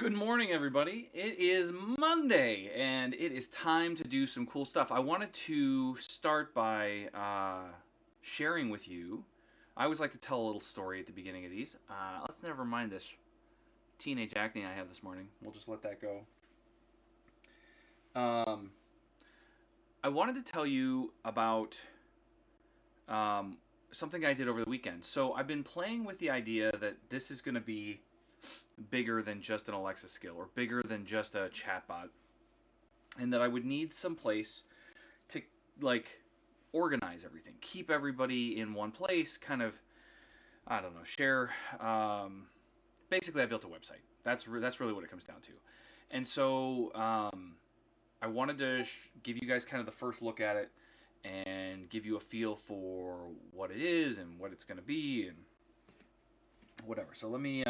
Good morning, everybody. It is Monday, and it is time to do some cool stuff. I wanted to start by sharing with you. I always like to tell a little story at the beginning of these. Let's never mind this teenage acne I have this morning. We'll just let that go. Um, I wanted to tell you about something I did over the weekend. So I've been playing with the idea that this is going to be bigger than just an Alexa skill or bigger than just a chatbot, and that I would need some place to like organize everything, keep everybody in one place, kind of, I don't know, share. Basically, I built a website. That's really what it comes down to, and so I wanted to give you guys kind of the first look at it and give you a feel for what it is and what it's going to be and whatever. So let me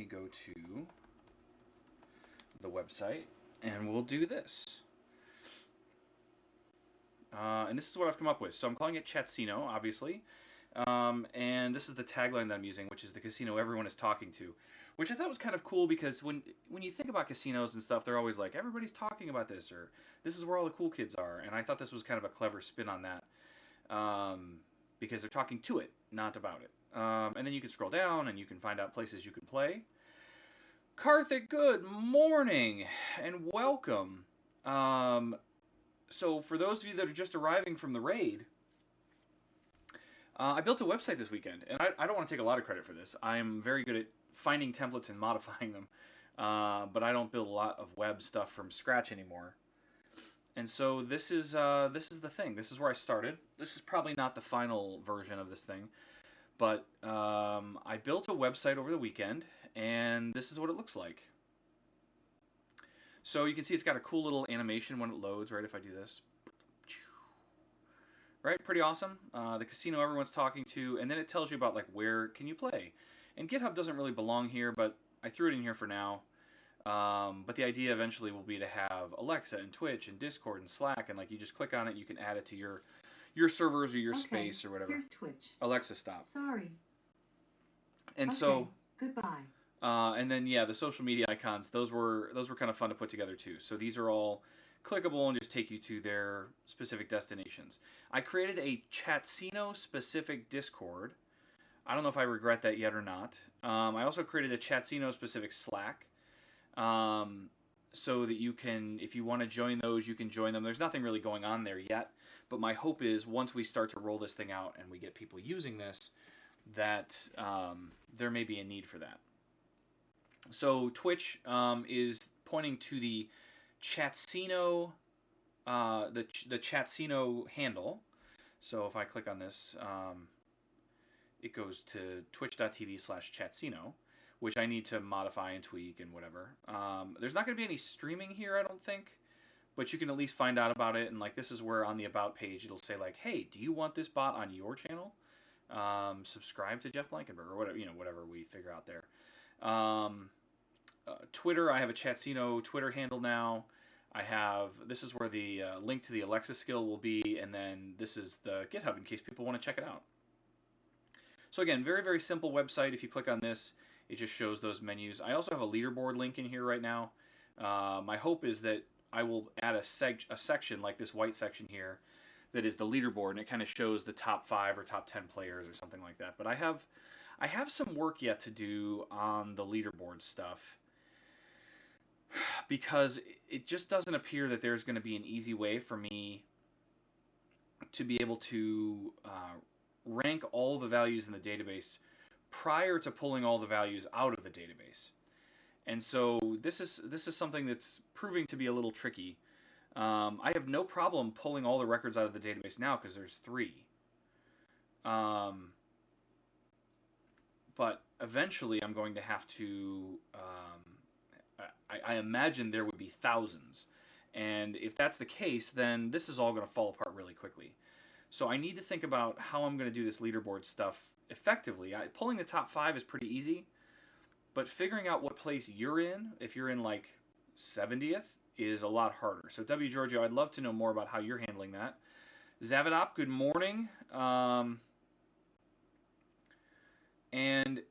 go to the website and we'll do this. And this is what I've come up with. So I'm calling it Chatsino, obviously. And this is the tagline that I'm using, which is the casino everyone is talking to, which I thought was kind of cool because when you think about casinos and stuff, they're always like, everybody's talking about this, or this is where all the cool kids are. And I thought this was kind of a clever spin on that, because they're talking to it, not about it. And then you can scroll down and you can find out places you can play. Karthik, good morning and welcome. So for those of you that are just arriving from the raid, I built a website this weekend, and I don't want to take a lot of credit for this. I am very good at finding templates and modifying them, but I don't build a lot of web stuff from scratch anymore. And so this is the thing. This is where I started. This is probably not the final version of this thing, but I built a website over the weekend, and this is what it looks like. So you can see it's got a cool little animation when it loads, right? If I do this. Right, pretty awesome. The casino everyone's talking to, and then it tells you about like where can you play. And GitHub doesn't really belong here, but I threw it in here for now. But the idea eventually will be to have Alexa and Twitch and Discord and Slack, and like you just click on it, you can add it to your servers or your space or whatever. Here's Twitch. Alexa, stop. Sorry. And so goodbye. And then yeah, the social media icons, those were kind of fun to put together too. So these are all clickable and just take you to their specific destinations. I created a Chatsino specific Discord. I don't know if I regret that yet or not. I also created a Chatsino specific Slack, so that you can, if you want to join those, you can join them. There's nothing really going on there yet, but my hope is once we start to roll this thing out and we get people using this, that there may be a need for that. So Twitch is pointing to the Chatsino, the Chatsino handle. So if I click on this, it goes to twitch.tv/Chatsino, which I need to modify and tweak and whatever. There's not going to be any streaming here, I don't think, but you can at least find out about it. And like this is where on the About page it'll say like, hey, do you want this bot on your channel? Subscribe to Jeff Blankenburg or whatever, whatever we figure out there. Twitter, I have a Chatsino Twitter handle now. This is where the link to the Alexa skill will be, and then this is the GitHub in case people want to check it out. So again, very, very simple website. If you click on this, it just shows those menus. I also have a leaderboard link in here right now. My hope is that I will add a section like this white section here that is the leaderboard, and it kind of shows the top 5 or top 10 players or something like that. But I have some work yet to do on the leaderboard stuff, because it just doesn't appear that there's going to be an easy way for me to be able to rank all the values in the database prior to pulling all the values out of the database. And so this is something that's proving to be a little tricky. I have no problem pulling all the records out of the database now because there's 3. But eventually I'm going to have to... I imagine there would be thousands. And if that's the case, then this is all going to fall apart really quickly. So I need to think about how I'm going to do this leaderboard stuff effectively. Pulling the top 5 is pretty easy, but figuring out what place you're in, if you're in like 70th, is a lot harder. So W. Giorgio, I'd love to know more about how you're handling that. Zavidop, good morning. And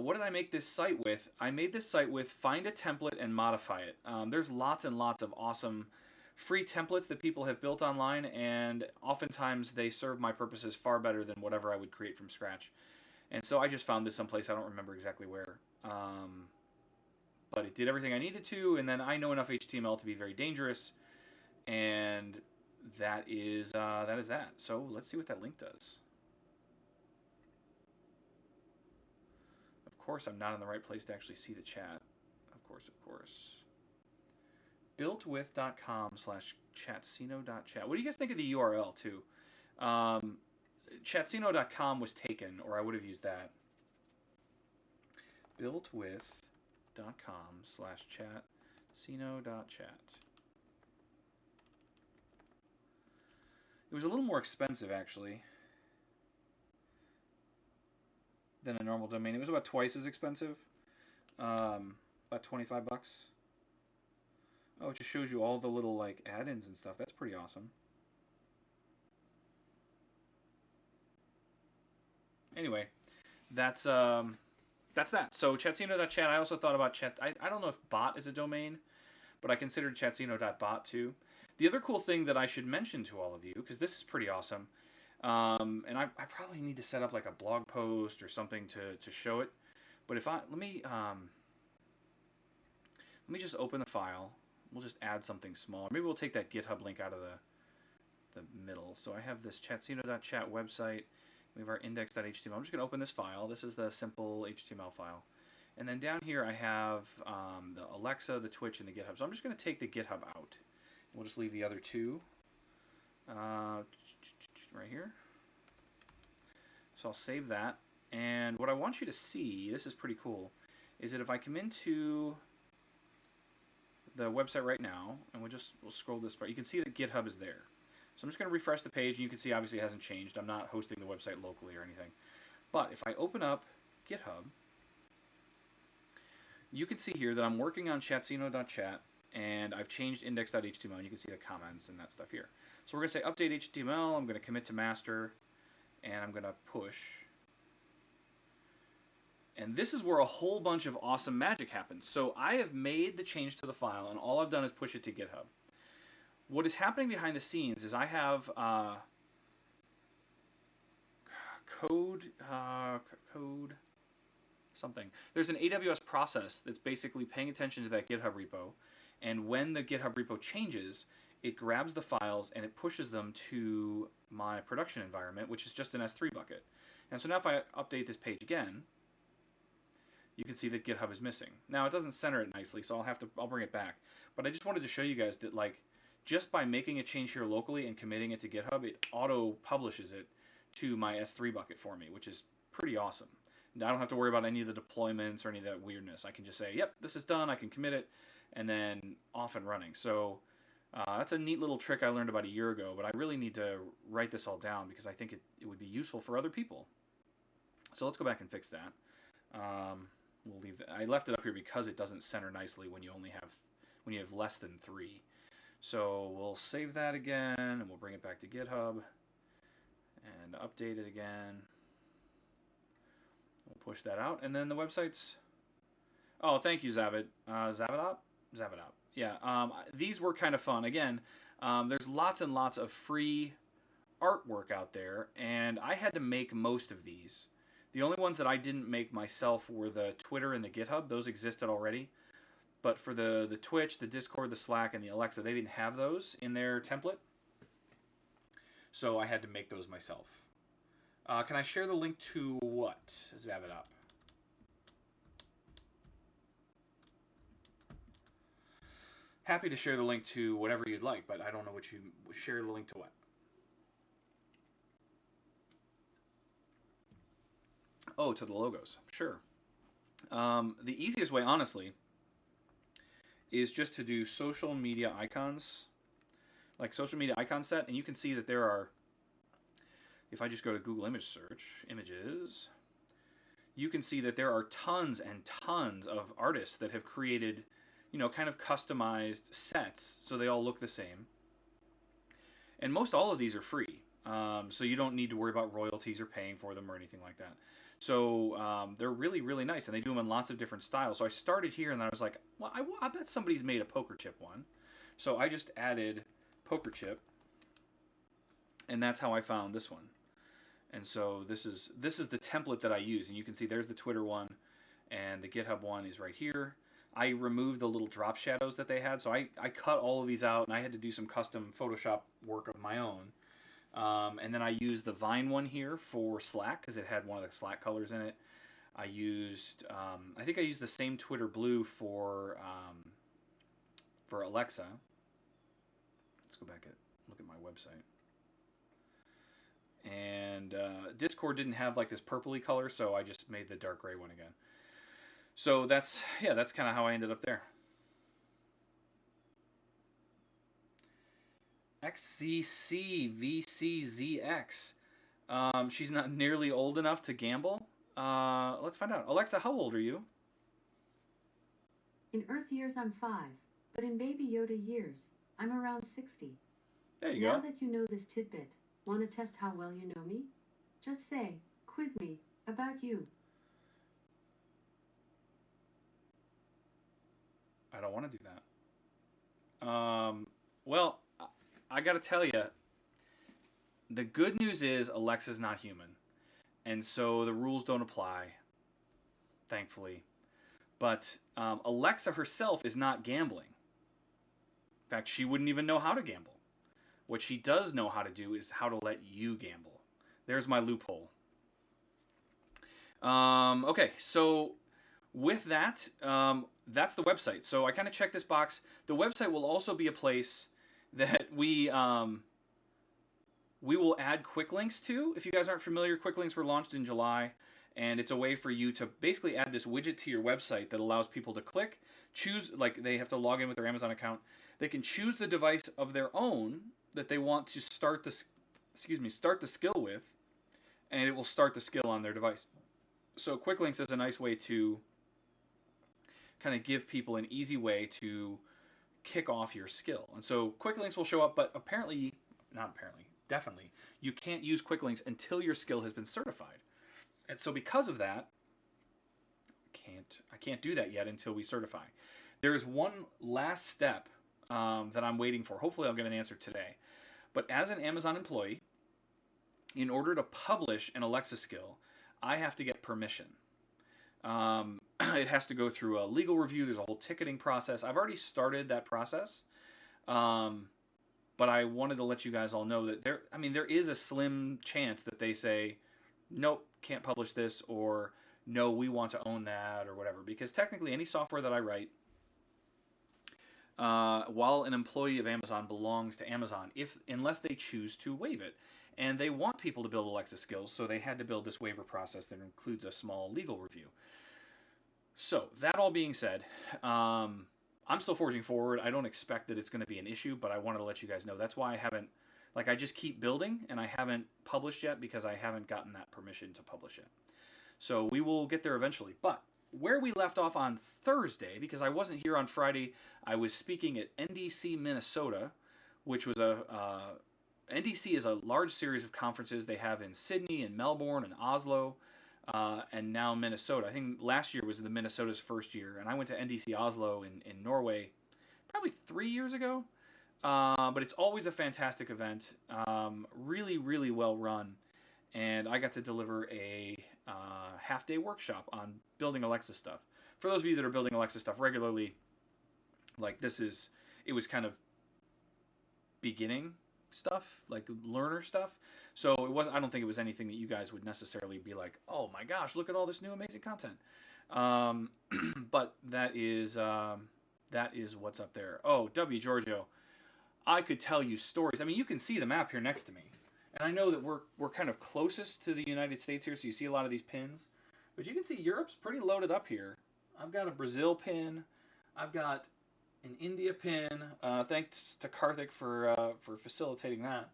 what did I make this site with? I made this site with find a template and modify it. There's lots and lots of awesome free templates that people have built online, and oftentimes they serve my purposes far better than whatever I would create from scratch. And so I just found this someplace, I don't remember exactly where. But it did everything I needed to, and then I know enough HTML to be very dangerous, and that is that. So let's see what that link does. Of course, I'm not in the right place to actually see the chat. Of course. builtwith.com/chatsino.chat. What do you guys think of the URL, too? Chatsino.com was taken, or I would have used that. builtwith.com/chatsino.chat. It was a little more expensive, actually, than a normal domain. It was about twice as expensive. About 25 bucks. Oh, it just shows you all the little like add-ins and stuff. That's pretty awesome. Anyway, that's that. So chatsino.chat. I also thought about chat. I don't know if bot is a domain, but I considered chatsino.bot too. The other cool thing that I should mention to all of you, because this is pretty awesome, and I probably need to set up like a blog post or something to show it. But if let me just open the file. We'll just add something small. Maybe we'll take that GitHub link out of the middle. So I have this chatsino.chat website. We have our index.html. I'm just going to open this file. This is the simple HTML file. And then down here I have the Alexa, the Twitch, and the GitHub. So I'm just going to take the GitHub out. We'll just leave the other two right here. So I'll save that. And what I want you to see, this is pretty cool, is that if I come into the website right now, and we'll scroll this part, you can see that GitHub is there. So I'm just going to refresh the page, and you can see obviously it hasn't changed. I'm not hosting the website locally or anything. But if I open up GitHub, you can see here that I'm working on chatsino.chat, and I've changed index.html, and you can see the comments and that stuff here. So we're going to say update HTML, I'm going to commit to master, and I'm going to push. And this is where a whole bunch of awesome magic happens. So I have made the change to the file, and all I've done is push it to GitHub. What is happening behind the scenes is I have code something. There's an AWS process that's basically paying attention to that GitHub repo, and when the GitHub repo changes, it grabs the files and it pushes them to my production environment, which is just an S3 bucket. And so now if I update this page again, you can see that GitHub is missing. Now it doesn't center it nicely, so I'll bring it back. But I just wanted to show you guys that like just by making a change here locally and committing it to GitHub, it auto publishes it to my S3 bucket for me, which is pretty awesome. And I don't have to worry about any of the deployments or any of that weirdness. I can just say, yep, this is done. I can commit it, and then off and running. So that's a neat little trick I learned about a year ago, but I really need to write this all down because I think it would be useful for other people. So let's go back and fix that. We'll leave I left it up here because it doesn't center nicely when you have less than 3. So we'll save that again, and we'll bring it back to GitHub and update it again. We'll push that out, and then the website's. Oh, thank you, Zavid. Zavidop. Yeah. These were kind of fun. Again, there's lots and lots of free artwork out there, and I had to make most of these. The only ones that I didn't make myself were the Twitter and the GitHub. Those existed already. But for the Twitch, the Discord, the Slack, and the Alexa, they didn't have those in their template. So I had to make those myself. Can I share the link to what? Zavidop. Happy to share the link to whatever you'd like, but I don't know what you share the link to what. Oh, to the logos. Sure. The easiest way, honestly, is just to do social media icons, like social media icon set, and you can see that there are, if I just go to Google image search, images, you can see that there are tons and tons of artists that have created, kind of customized sets so they all look the same. And most all of these are free. So you don't need to worry about royalties or paying for them or anything like that. So they're really, really nice, and they do them in lots of different styles. So I started here, and then I was like, well, I bet somebody's made a poker chip one. So I just added poker chip, and that's how I found this one. And so this is the template that I use, and you can see there's the Twitter one, and the GitHub one is right here. I removed the little drop shadows that they had, so I cut all of these out, and I had to do some custom Photoshop work of my own. And then I used the Vine one here for Slack, because it had one of the Slack colors in it. I used, I think I used the same Twitter blue for Alexa. Let's go back and look at my website. And Discord didn't have like this purpley color, so I just made the dark gray one again. So that's kind of how I ended up there. XZCVCZX. She's not nearly old enough to gamble. Let's find out. Alexa, how old are you? In Earth years, I'm 5, but in Baby Yoda years, I'm around 60. There you go. Now that you know this tidbit, want to test how well you know me? Just say, quiz me about you. I don't want to do that. Well, I got to tell you, the good news is Alexa's not human. And so the rules don't apply, thankfully. But Alexa herself is not gambling. In fact, she wouldn't even know how to gamble. What she does know how to do is how to let you gamble. There's my loophole. Okay, so with that, that's the website. So I kind of checked this box. The website will also be a place that we will add quick links to. If you guys aren't familiar, quick links were launched in July, and it's a way for you to basically add this widget to your website that allows people to click, choose, like they have to log in with their Amazon account. They can choose the device of their own that they want to start the skill with, and it will start the skill on their device. So quick links is a nice way to kind of give people an easy way to kick off your skill. And so quick links will show up, but definitely, you can't use quick links until your skill has been certified. And so because of that, I can't do that yet until we certify. There is one last step that I'm waiting for. Hopefully I'll get an answer today. But as an Amazon employee, in order to publish an Alexa skill, I have to get permission. It has to go through a legal review. There's a whole ticketing process. I've already started that process. But I wanted to let you guys all know that there is a slim chance that they say, nope, can't publish this, or no, we want to own that, or whatever. Because technically any software that I write, while an employee of Amazon belongs to Amazon, unless they choose to waive it. And they want people to build Alexa skills, so they had to build this waiver process that includes a small legal review. So, that all being said, I'm still forging forward. I don't expect that it's going to be an issue, but I wanted to let you guys know. That's why I haven't, I just keep building, and I haven't published yet because I haven't gotten that permission to publish it. So, we will get there eventually. But where we left off on Thursday, because I wasn't here on Friday, I was speaking at NDC, Minnesota, which was NDC is a large series of conferences they have in Sydney and Melbourne and Oslo, and now Minnesota. I think last year was Minnesota's first year, and I went to NDC Oslo in Norway probably 3 years ago. But it's always a fantastic event, really, really well run, and I got to deliver a half-day workshop on building Alexa stuff. For those of you that are building Alexa stuff regularly, it was kind of beginning stuff, like learner stuff. So I don't think it was anything that you guys would necessarily be like, oh my gosh, look at all this new amazing content. But that is what's up there. Oh, W. Giorgio, I could tell you stories. I mean, you can see the map here next to me. And I know that we're kind of closest to the United States here, so you see a lot of these pins. But you can see Europe's pretty loaded up here. I've got a Brazil pin. I've got an India pin. Thanks to Karthik for facilitating that.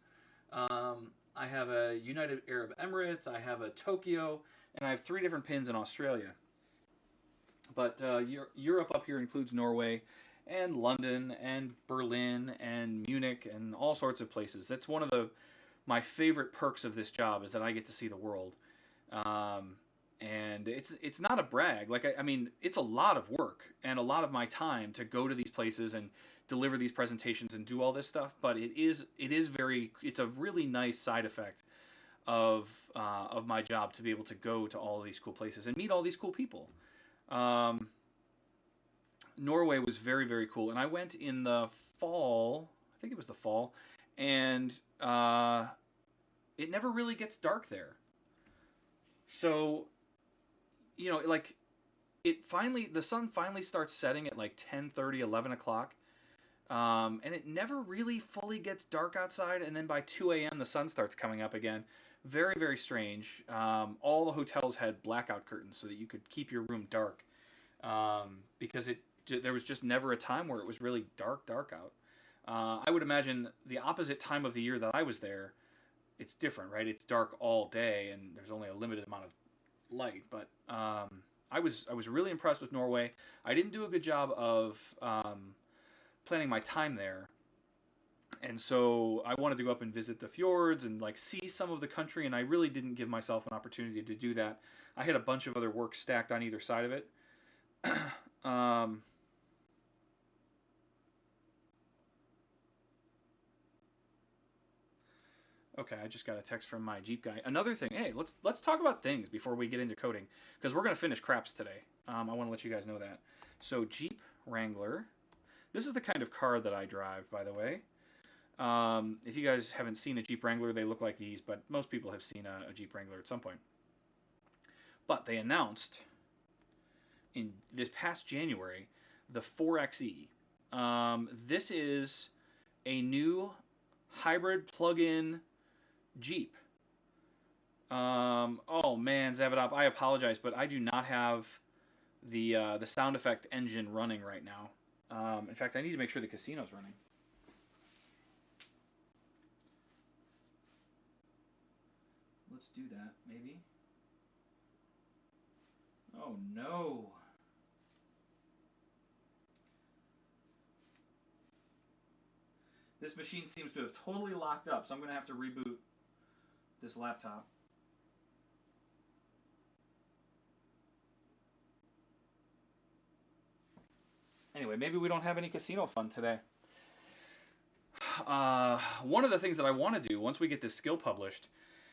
I have a United Arab Emirates. I have a Tokyo. And I have 3 different pins in Australia. But Europe up here includes Norway and London and Berlin and Munich and all sorts of places. That's one of the my favorite perks of this job is that I get to see the world. Um, and it's not a brag. Like I mean, it's a lot of work and a lot of my time to go to these places and deliver these presentations and do all this stuff. But it's a really nice side effect of my job to be able to go to all of these cool places and meet all these cool people. Um, Norway was very, very cool, and I went in the fall. I think it was the fall, and it never really gets dark there. So, like the sun finally starts setting at like 10:30, 11 o'clock, and it never really fully gets dark outside. And then by 2 a.m. the sun starts coming up again. Very, very strange. All the hotels had blackout curtains so that you could keep your room dark, because there was just never a time where it was really dark out. I would imagine the opposite time of the year that I was there, it's different, right? It's dark all day and there's only a limited amount of light. But I was really impressed with Norway. I didn't do a good job of planning my time there, and so I wanted to go up and visit the fjords and like see some of the country, and I really didn't give myself an opportunity to do that. I had a bunch of other work stacked on either side of it. um, Okay, I just got a text from my Jeep guy. Another thing, hey, let's talk about things before we get into coding, because we're gonna finish craps today. I want to let you guys know that. So Jeep Wrangler, this is the kind of car that I drive, by the way. If you guys haven't seen a Jeep Wrangler, they look like these, but most people have seen a Jeep Wrangler at some point. But they announced in this past January the 4xe. This is a new hybrid plug-in Jeep. Oh man, Zavodop, I apologize, but I do not have the sound effect engine running right now. In fact, I need to make sure the casino's running. Let's do that, maybe. Oh no. This machine seems to have totally locked up, so I'm going to have to reboot this laptop. Anyway, maybe we don't have any casino fun today. One of the things that I want to do once we get this skill published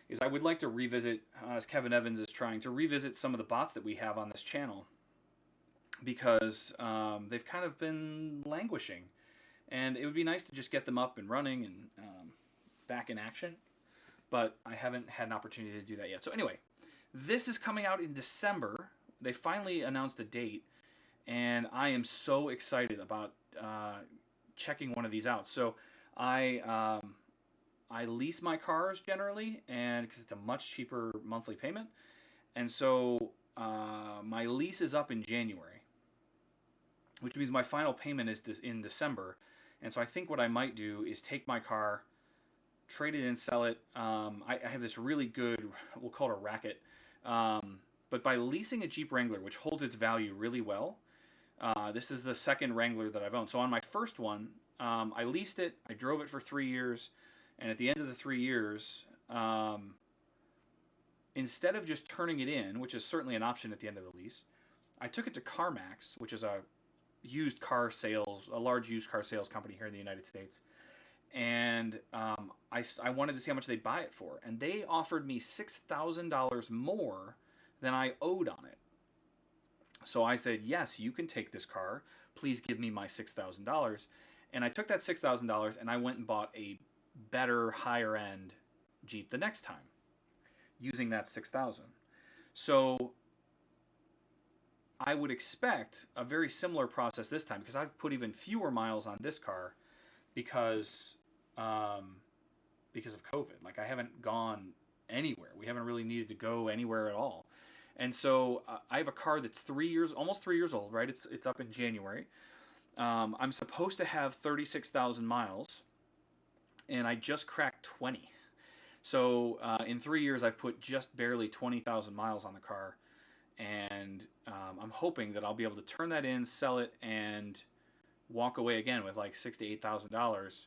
is I would like to revisit, as Kevin Evans is trying, to revisit some of the bots that we have on this channel, because they've kind of been languishing. And it would be nice to just get them up and running and back in action. But I haven't had an opportunity to do that yet. So anyway, this is coming out in December. They finally announced a date. And I am so excited about checking one of these out. So I lease my cars generally, and because it's a much cheaper monthly payment. And so my lease is up in January, which means my final payment is in December. And so I think what I might do is take my car, trade it in, sell it. I have this really good, we'll call it a racket. But by leasing a Jeep Wrangler, which holds its value really well, this is the second Wrangler that I've owned. So on my first one, I leased it, I drove it for 3 years, and at the end of the 3 years, instead of just turning it in, which is certainly an option at the end of the lease, I took it to CarMax, which is a large used car sales company here in the United States. And I wanted to see how much they'd buy it for. And they offered me $6,000 more than I owed on it. So I said, yes, you can take this car. Please give me my $6,000. And I took that $6,000 and I went and bought a better, higher end Jeep the next time using that $6,000. So I would expect a very similar process this time, because I've put even fewer miles on this car because of COVID. Like, I haven't gone anywhere. We haven't really needed to go anywhere at all. And so I have a car that's almost 3 years old, right? It's up in January. I'm supposed to have 36,000 miles, and I just cracked 20. So in 3 years, I've put just barely 20,000 miles on the car. And I'm hoping that I'll be able to turn that in, sell it, and walk away again with like $6,000 to $8,000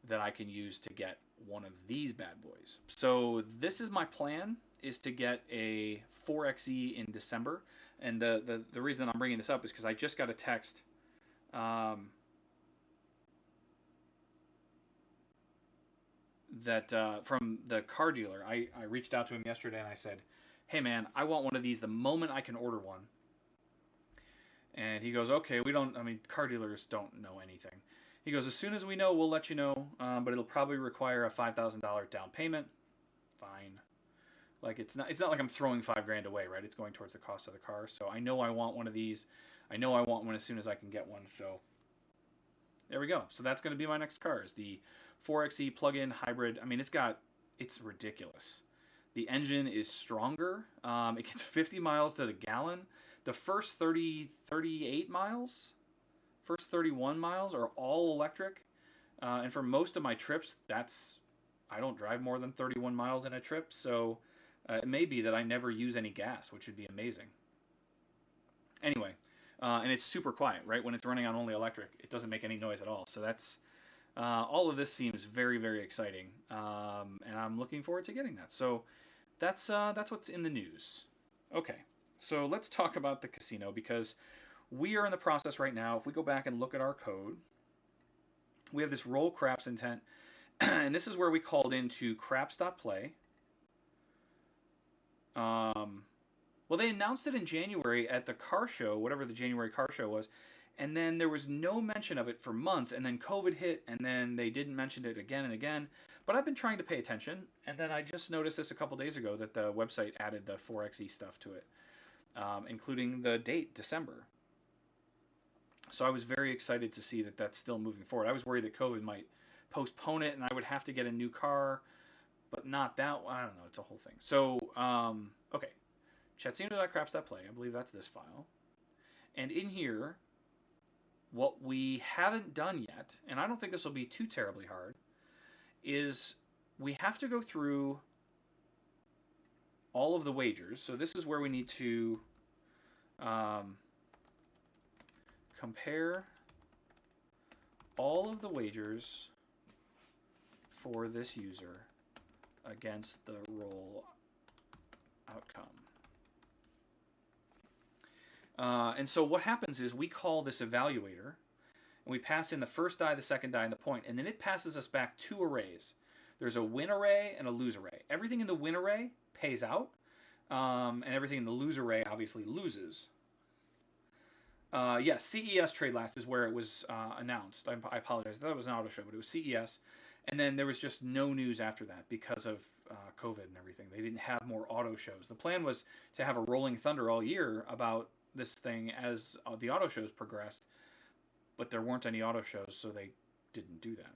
that I can use to get one of these bad boys. So this is my plan, is to get a 4xe in December. And the reason I'm bringing this up is because I just got a text that from the car dealer. I reached out to him yesterday and I said, hey man, I want one of these the moment I can order one. And he goes, okay, car dealers don't know anything. He goes, as soon as we know, we'll let you know, but it'll probably require a $5,000 down payment. Fine. Like, it's not like I'm throwing $5,000 away, right? It's going towards the cost of the car. So I know I want one of these. I know I want one as soon as I can get one. So there we go. So that's going to be my next car, is the 4xe plug-in hybrid. I mean, it's ridiculous. The engine is stronger. It gets 50 miles to the gallon. The first 38 miles, first 31 miles are all electric. And for most of my trips, I don't drive more than 31 miles in a trip. So it may be that I never use any gas, which would be amazing. Anyway, and it's super quiet, right? When it's running on only electric, it doesn't make any noise at all. So that's all of this seems very, very exciting, and I'm looking forward to getting that. So that's what's in the news. Okay, so let's talk about the casino, because we are in the process right now. If we go back and look at our code, we have this roll craps intent, and this is where we called into craps.play. Well, they announced it in January at the car show, whatever the January car show was, and then there was no mention of it for months, and then COVID hit, and then they didn't mention it again and again. But I've been trying to pay attention, and then I just noticed this a couple days ago that the website added the 4xe stuff to it, including the date, December. So I was very excited to see that that's still moving forward. I was worried that COVID might postpone it, and I would have to get a new car, but not that one. I don't know. It's a whole thing. So, okay. Chatsino.craps.play. I believe that's this file. And in here, what we haven't done yet, and I don't think this will be too terribly hard, is we have to go through all of the wagers. So this is where we need to compare all of the wagers for this user against the roll outcome. And so what happens is we call this evaluator, and we pass in the first die, the second die, and the point, and then it passes us back two arrays. There's a win array and a lose array. Everything in the win array pays out, and everything in the lose array obviously loses. Yes, CES Trade Last is where it was announced. I apologize. I thought it was an auto show, but it was CES. And then there was just no news after that because of COVID and everything. They didn't have more auto shows. The plan was to have a rolling thunder all year about this thing as the auto shows progressed, but there weren't any auto shows, so they didn't do that.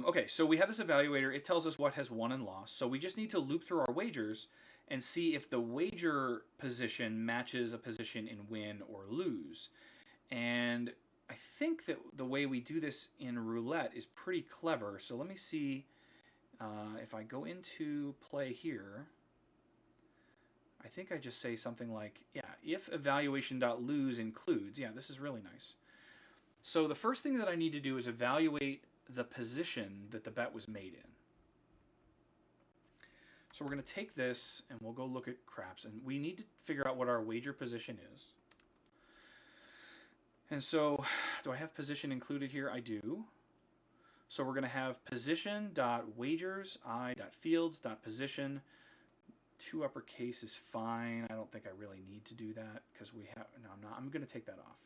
Okay, so we have this evaluator. It tells us what has won and lost. So we just need to loop through our wagers and see if the wager position matches a position in win or lose. And I think that the way we do this in roulette is pretty clever. So let me see if I go into play here. I think I just say something like, yeah, if evaluation.lose includes, yeah, this is really nice. So the first thing that I need to do is evaluate the position that the bet was made in. So we're going to take this and we'll go look at craps, and we need to figure out what our wager position is. And so, do I have position included here? I do. So we're going to have position.wagers, i.fields.position. 2 uppercase is fine. I don't think I really need to do that because we have, no, I'm not. I'm going to take that off.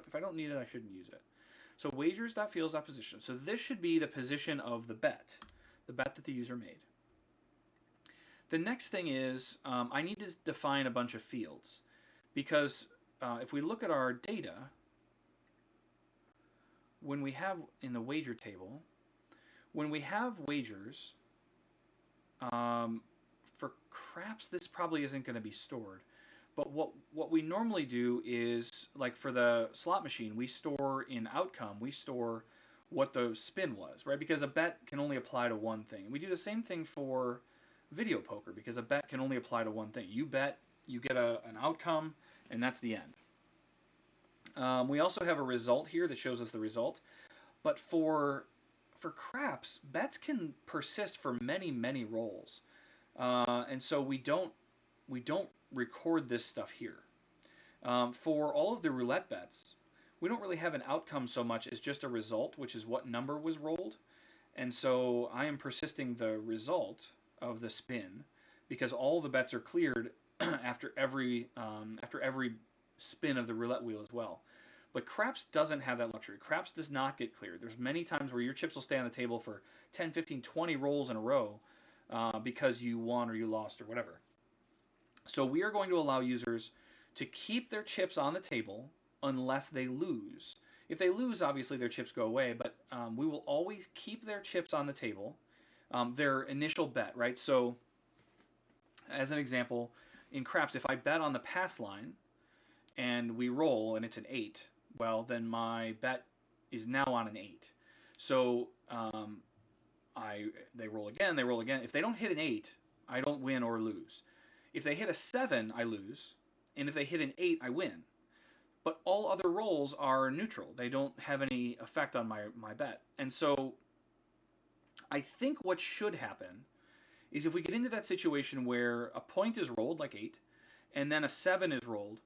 If I don't need it, I shouldn't use it. So wagers.fields.position. So this should be the position of the bet that the user made. The next thing is I need to define a bunch of fields, because if we look at our data, when we have in the wager table, when we have wagers, for craps, this probably isn't going to be stored. But what we normally do is, like for the slot machine, we store in outcome, we store what the spin was, right? Because a bet can only apply to one thing. We do the same thing for video poker, because a bet can only apply to one thing. You bet, you get an outcome, and that's the end. We also have a result here that shows us the result. But for for craps, bets can persist for many, many rolls. And so we don't record this stuff here. For all of the roulette bets, we don't really have an outcome so much as just a result, which is what number was rolled. And so I am persisting the result of the spin because all the bets are cleared after every spin of the roulette wheel as well. But craps doesn't have that luxury. Craps does not get cleared. There's many times where your chips will stay on the table for 10, 15, 20 rolls in a row because you won or you lost or whatever. So we are going to allow users to keep their chips on the table unless they lose. If they lose, obviously their chips go away, but we will always keep their chips on the table, their initial bet, right? So as an example, in craps, if I bet on the pass line and we roll and it's an 8, well, then my bet is now on an 8. So they roll again, they roll again. If they don't hit an 8, I don't win or lose. If they hit a 7, I lose. And if they hit an 8, I win. But all other rolls are neutral. They don't have any effect on my bet. And so I think what should happen is if we get into that situation where a point is rolled, like 8, and then a 7 is rolled,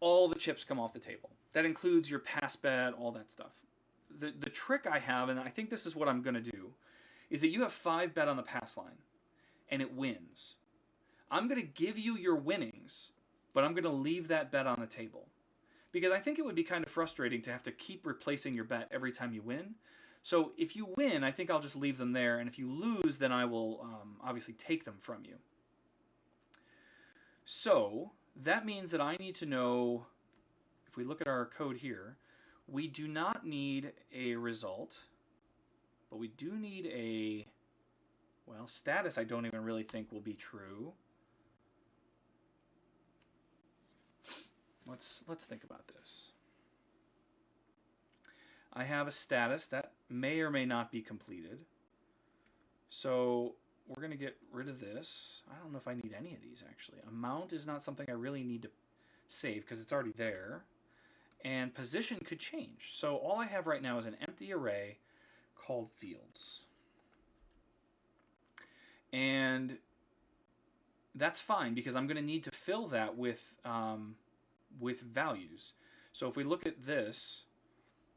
all the chips come off the table. That includes your pass bet, all that stuff. The trick I have, and I think this is what I'm going to do, is that you have 5 bet on the pass line, and it wins. I'm going to give you your winnings, but I'm going to leave that bet on the table. Because I think it would be kind of frustrating to have to keep replacing your bet every time you win. So if you win, I think I'll just leave them there, and if you lose, then I will obviously take them from you. So that means that I need to know, if we look at our code here, we do not need a result, but we do need a, well, status I don't even really think will be true. Let's think about this. I have a status that may or may not be completed. So we're going to get rid of this. I don't know if I need any of these, actually. Amount is not something I really need to save because it's already there. And position could change. So all I have right now is an empty array called fields. And that's fine because I'm going to need to fill that with values. So if we look at this,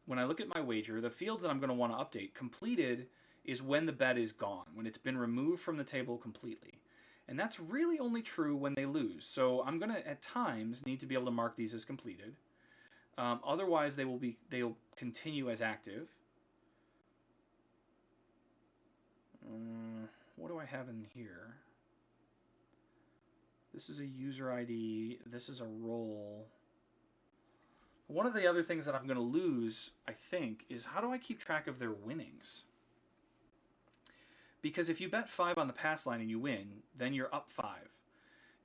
when I look at my wager, the fields that I'm going to want to update, completed is when the bet is gone, when it's been removed from the table completely. And that's really only true when they lose. So I'm going to, at times, need to be able to mark these as completed. Otherwise, they'll continue as active. What do I have in here? This is a user ID. This is a role. One of the other things that I'm going to lose, I think, is how do I keep track of their winnings? Because if you bet 5 on the pass line and you win, then you're up 5.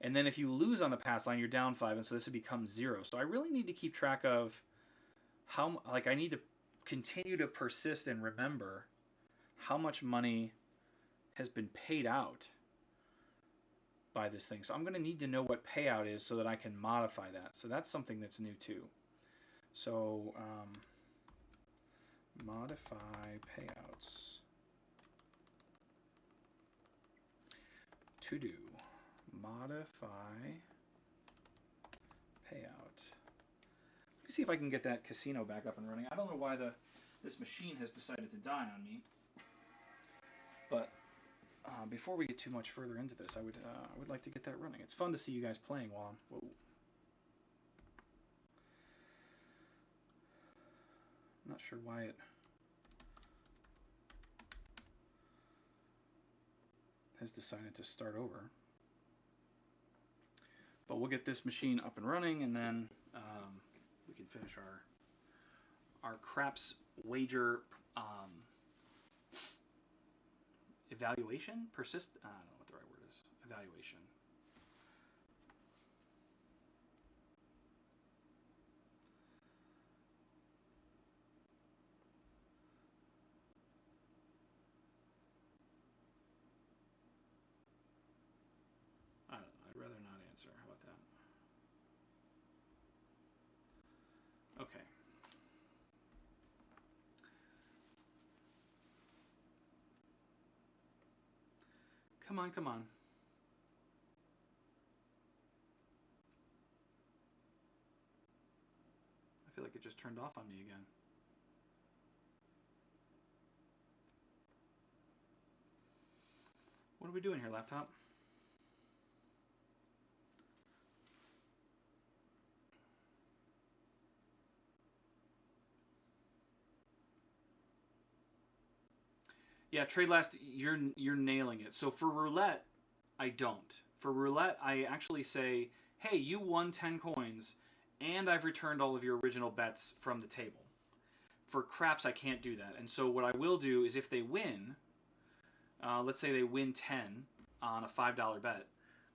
And then if you lose on the pass line, you're down 5, and so this would become 0. So I really need to keep track of how, I need to continue to persist and remember how much money has been paid out by this thing. So I'm going to need to know what payout is so that I can modify that. So that's something that's new too. So modify payouts. To do. Modify payout. Let me see if I can get that casino back up and running. I don't know why this machine has decided to die on me. But before we get too much further into this, I would like to get that running. It's fun to see you guys playing while I'm... Whoa. I'm not sure why it... has decided to start over. But we'll get this machine up and running, and then we can finish our craps wager evaluation? I don't know what the right word is. Evaluation. I don't know. I'd rather not answer. How about that? Okay. Come on, come on. I feel like it just turned off on me again. What are we doing here, laptop? Yeah, trade last. You're nailing it. So for roulette, I don't. For roulette, I actually say, hey, you won 10 coins, and I've returned all of your original bets from the table. For craps, I can't do that. And so what I will do is if they win, let's say they win 10 on a $5 bet,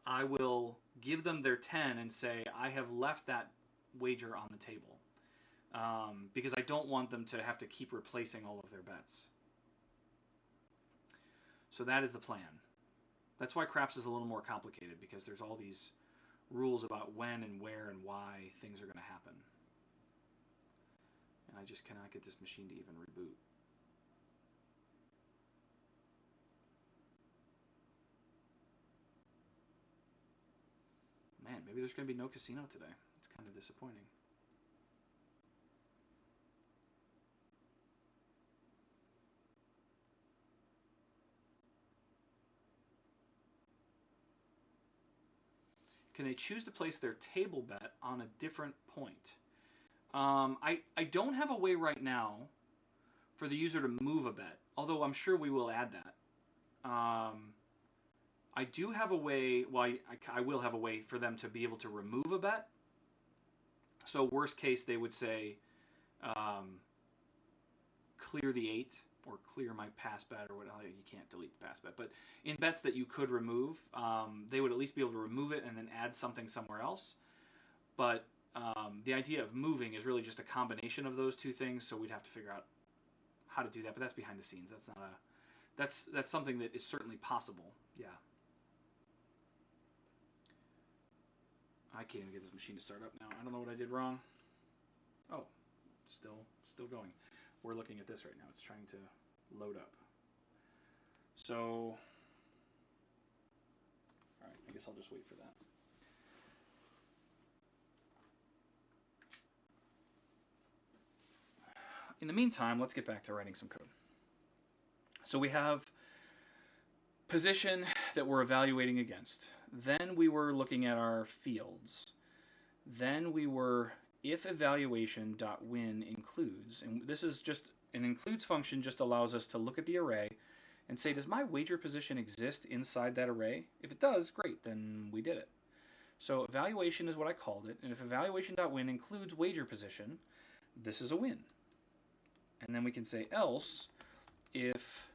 I will give them their 10 and say, I have left that wager on the table. Because I don't want them to have to keep replacing all of their bets. So that is the plan. That's why craps is a little more complicated, because there's all these rules about when and where and why things are going to happen. And I just cannot get this machine to even reboot. Man, maybe there's going to be no casino today. It's kind of disappointing. Can they choose to place their table bet on a different point? I don't have a way right now for the user to move a bet, although I'm sure we will add that. I do have a way, well, I will have a way for them to be able to remove a bet. So worst case, they would say, clear the 8, or clear my pass bet, or whatever. You can't delete the pass bet. But in bets that you could remove, they would at least be able to remove it and then add something somewhere else. But the idea of moving is really just a combination of those two things, so we'd have to figure out how to do that. But that's behind the scenes. That's not a... That's something that is certainly possible. Yeah. I can't even get this machine to start up now. I don't know what I did wrong. Oh, still going. We're looking at this right now. It's trying to load up. So, all right, I guess I'll just wait for that. In the meantime, let's get back to writing some code. So we have position that we're evaluating against. Then we were looking at our fields. Then we were if evaluation.win includes, and this is just an includes function, just allows us to look at the array and say, does my wager position exist inside that array? If it does, great, then we did it. So evaluation is what I called it, and if evaluation.win includes wager position, this is a win. And then we can say else if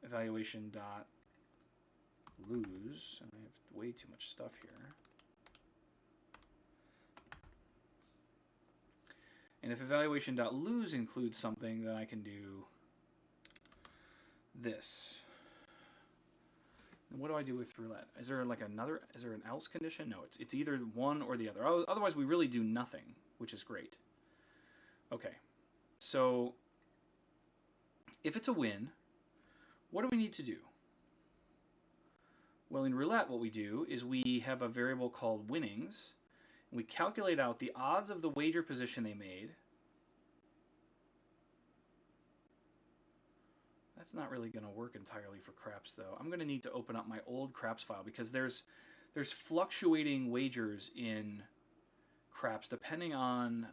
evaluation.lose, and I have way too much stuff here. And if evaluation.lose includes something, then I can do this. And what do I do with roulette? Is there like another, is there an else condition? No, it's either one or the other. Otherwise, we really do nothing, which is great. Okay, so if it's a win, what do we need to do? Well, in roulette, what we do is we have a variable called winnings. We calculate out the odds of the wager position they made. That's not really going to work entirely for craps, though. I'm going to need to open up my old craps file because there's fluctuating wagers in craps depending on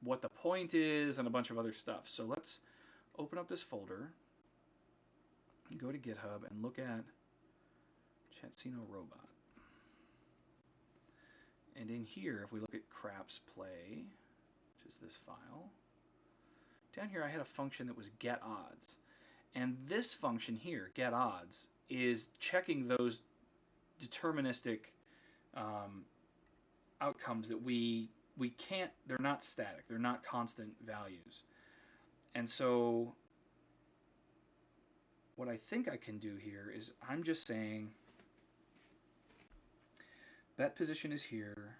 what the point is and a bunch of other stuff. So let's open up this folder, go to GitHub, and look at Chatsino Robot. And in here, if we look at craps play, which is this file, down here I had a function that was get odds. And this function here, get odds, is checking those deterministic outcomes that we can't, they're not static, they're not constant values. And so what I think I can do here is I'm just saying bet position is here.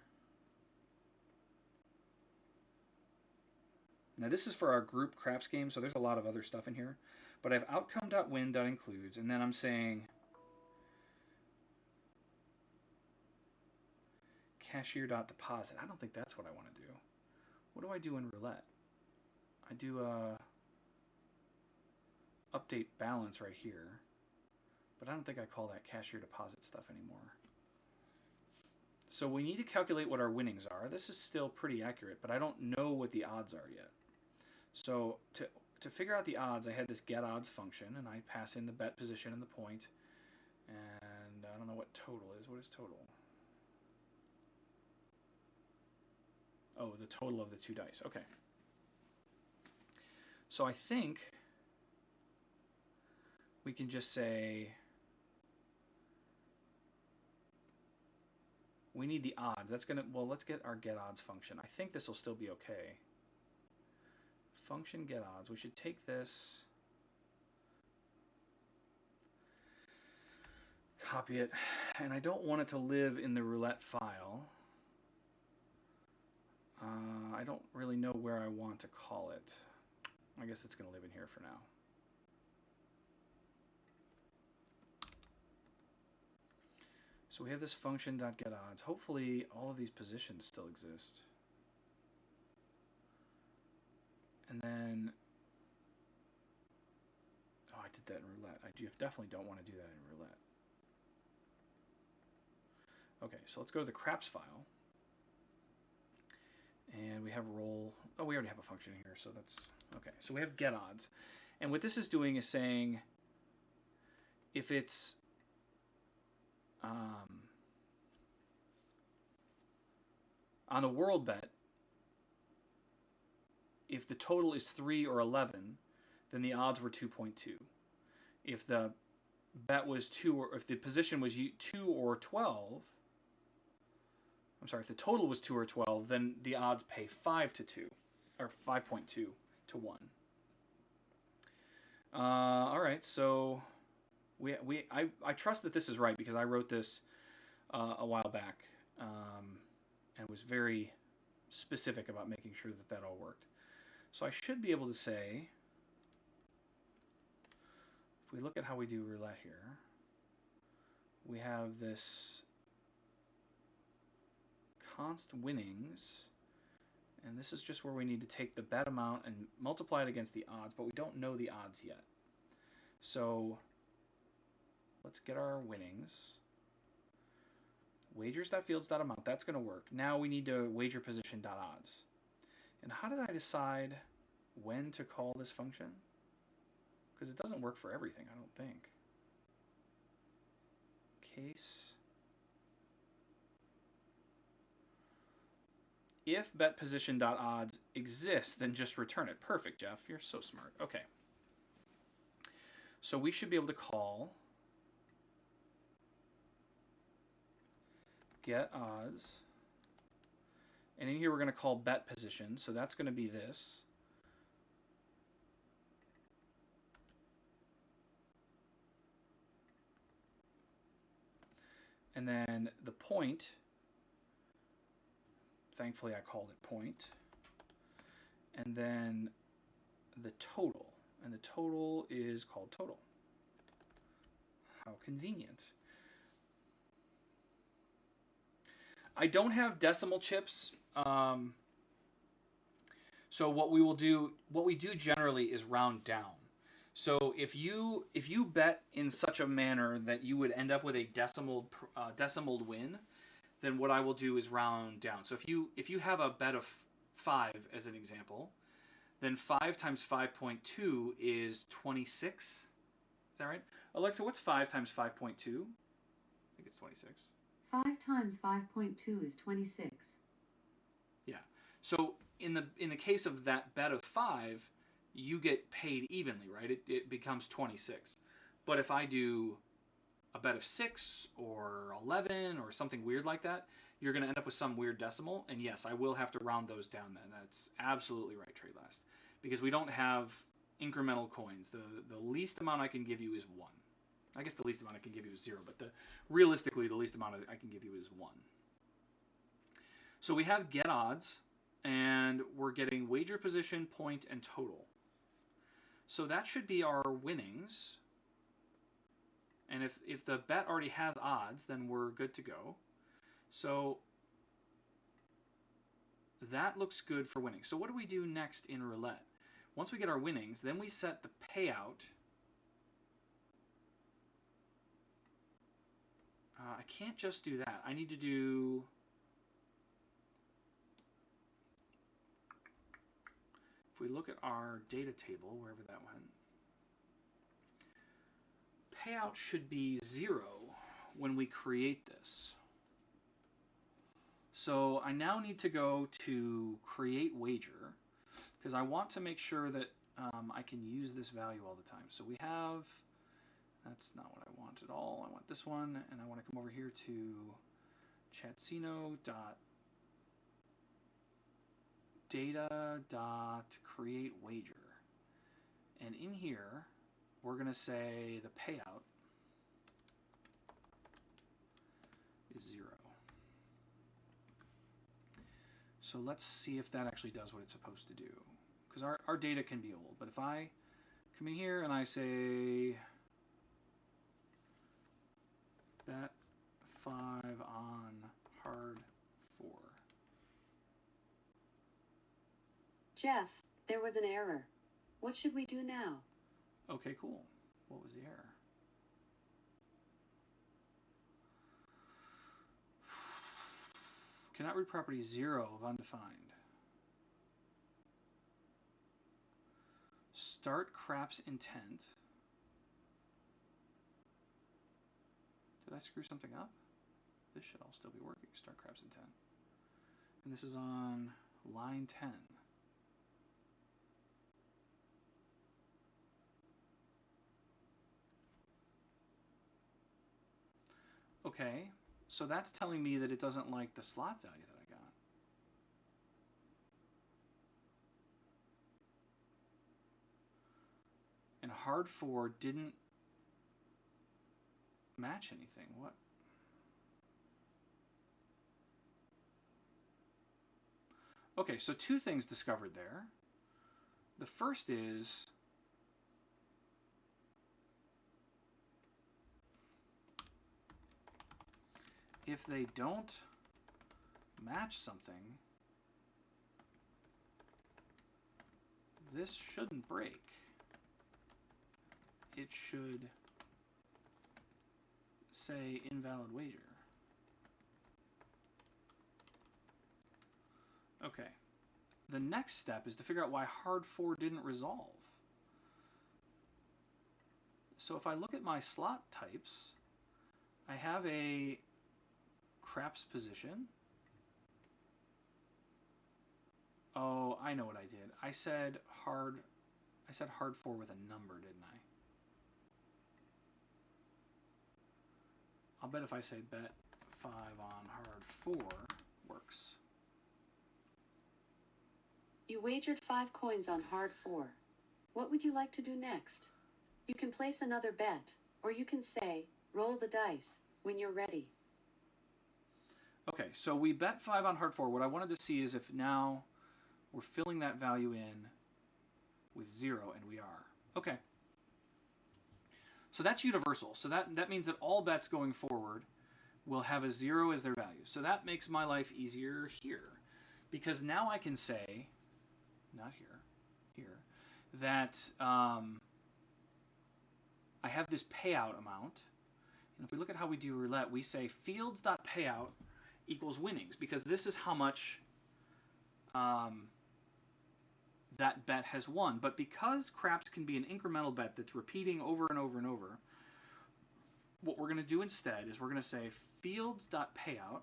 Now this is for our group craps game, so there's a lot of other stuff in here. But I have outcome.win.includes, and then I'm saying cashier.deposit. I don't think that's what I want to do. What do I do in roulette? I do update balance right here, but I don't think I call that cashier deposit stuff anymore. So we need to calculate what our winnings are. This is still pretty accurate, but I don't know what the odds are yet. So to figure out the odds, I had this get odds function, and I pass in the bet position and the point, and I don't know what total is. What is total? Oh, the total of the two dice. Okay. So I think we can just say we need the odds. That's going to, well, let's get our get odds function. I think this will still be okay. Function get odds. We should take this, copy it, and I don't want it to live in the roulette file. I don't really know where I want to call it. I guess it's going to live in here for now. So we have this function.getOdds. Hopefully all of these positions still exist. And then, oh, I did that in roulette. I definitely don't want to do that in roulette. Okay, so let's go to the craps file. And we have roll. Oh, we already have a function here, so that's okay. So we have get odds. And what this is doing is saying if it's on a world bet, if the total is 3 or 11, then the odds were 2.2. If the bet was 2, or if the position was 2 or 12, I'm sorry, if the total was 2 or 12, then the odds pay 5 to 2, or 5.2 to 1. All right, so I trust that this is right because I wrote this a while back and was very specific about making sure that that all worked. So I should be able to say, if we look at how we do roulette here, we have this const winnings, and this is just where we need to take the bet amount and multiply it against the odds, but we don't know the odds yet. So let's get our winnings. Wagers.fields.amount, that's going to work. Now we need to wager position.odds. And how did I decide when to call this function? Because it doesn't work for everything, I don't think. Case. If bet position.odds exists, then just return it. Perfect, Jeff. You're so smart. Okay. So we should be able to call get odds. And in here we're going to call bet position. So that's going to be this. And then the point, thankfully I called it point. And then the total. And the total is called total. How convenient. I don't have decimal chips. So what we do generally is round down. So if you bet in such a manner that you would end up with a decimaled win, then what I will do is round down. So if you have a bet of 5 as an example, then 5 times 5.2 is 26. Is that right? Alexa, what's 5 times 5.2? I think it's 26. 5 times 5.2 is 26. Yeah. So in the case of that bet of 5, you get paid evenly, right? It becomes 26. But if I do a bet of 6 or 11 or something weird like that, you're going to end up with some weird decimal. And yes, I will have to round those down then. That's absolutely right, Trade Last. Because we don't have incremental coins. The least amount I can give you is 1. I guess the least amount I can give you is 0, but realistically, the least amount I can give you is 1. So we have get odds, and we're getting wager position, point, and total. So that should be our winnings. And if the bet already has odds, then we're good to go. So that looks good for winnings. So what do we do next in roulette? Once we get our winnings, then we set the payout. I can't just do that. I need to do... If we look at our data table, wherever that went, payout should be 0 when we create this. So I now need to go to create wager, because I want to make sure that I can use this value all the time. So we have, that's not what I want at all. I want this one, and I want to come over here to chatsino.data.create wager. And in here, we're going to say the payout is 0. So let's see if that actually does what it's supposed to do. Because our data can be old. But if I come in here and I say bet 5 on hard 4. Jeff, there was an error. What should we do now? Okay, cool. What was the error? Cannot read property 0 of undefined. Start craps intent. Did I screw something up? This should all still be working. Start craps intent. And this is on line 10. Okay, so that's telling me that it doesn't like the slot value that I got. And hard 4 didn't match anything. What? Okay, so 2 things discovered there. The first is if they don't match something, this shouldn't break. It should say invalid wager. Okay. The next step is to figure out why hard 4 didn't resolve. So if I look at my slot types, I have a craps position. Oh, I know what I did. I said hard 4 with a number, didn't I? I'll bet if I say bet 5 on hard 4 works. You wagered 5 coins on hard 4. What would you like to do next? You can place another bet, or you can say, roll the dice when you're ready. Okay, so we bet 5 on hard 4. What I wanted to see is if now we're filling that value in with 0, and we are. Okay. So that's universal. So that means that all bets going forward will have a 0 as their value. So that makes my life easier here. Because now I can say, not here, here, that I have this payout amount. And if we look at how we do roulette, we say fields.payout equals winnings, because this is how much that bet has won. But because craps can be an incremental bet that's repeating over and over and over, what we're going to do instead is we're going to say fields.payout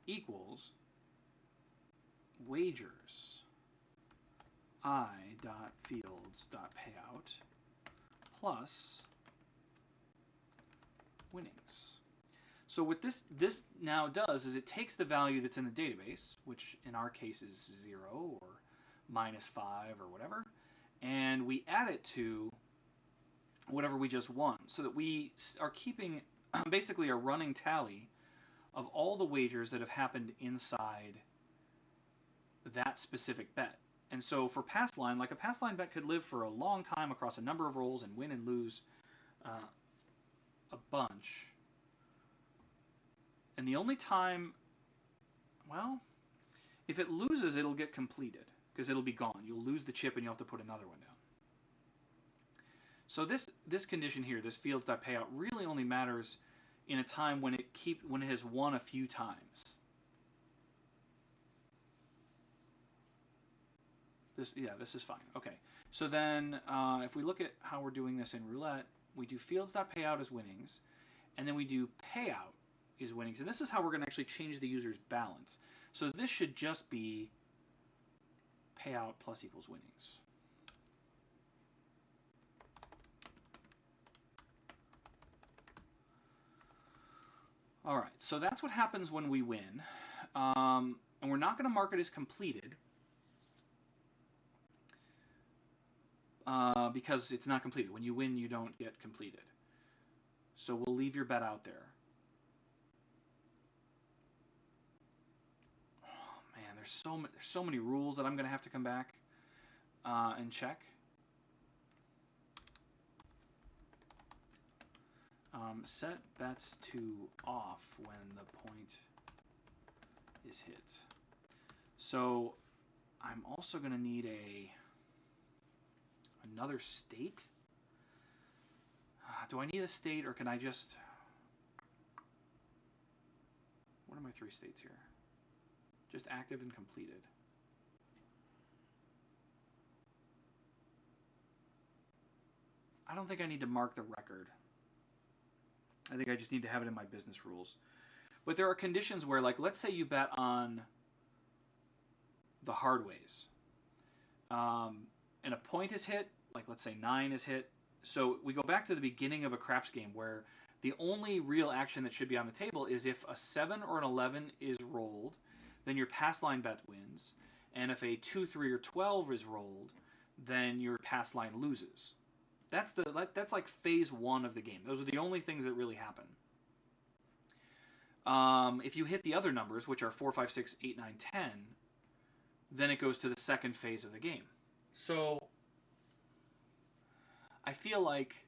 equals wagers i.fields.payout plus winnings. So what this now does is it takes the value that's in the database, which in our case is 0 or -5 or whatever, and we add it to whatever we just won, so that we are keeping basically a running tally of all the wagers that have happened inside that specific bet. And so for pass line, like a pass line bet could live for a long time across a number of rolls and win and lose a bunch. And the only time, well, if it loses, it'll get completed because it'll be gone. You'll lose the chip and you'll have to put another one down. So this condition here, this fields.payout, really only matters in a time when it has won a few times. This is fine. Okay. So then if we look at how we're doing this in roulette, we do fields.payout as winnings, and then we do payout is winnings. And this is how we're going to actually change the user's balance. So this should just be payout plus equals winnings. All right, so that's what happens when we win. And we're not going to mark it as completed because it's not completed. When you win, you don't get completed. So we'll leave your bet out there. Oh, man, there's so many rules that I'm going to have to come back and check. Set bets to off when the point is hit. So I'm also going to need another state. Do I need a state, or can I just... What are my three states here? Just active and completed. I don't think I need to mark the record. I think I just need to have it in my business rules. But there are conditions where, like, let's say you bet on the hard ways. And a point is hit, like let's say 9 is hit. So we go back to the beginning of a craps game where the only real action that should be on the table is if a 7 or an 11 is rolled, then your pass line bet wins. And if a 2, 3, or 12 is rolled, then your pass line loses. That's like phase 1 of the game. Those are the only things that really happen. If you hit the other numbers, which are 4, 5, 6, 8, 9, 10, then it goes to the second phase of the game. So I feel like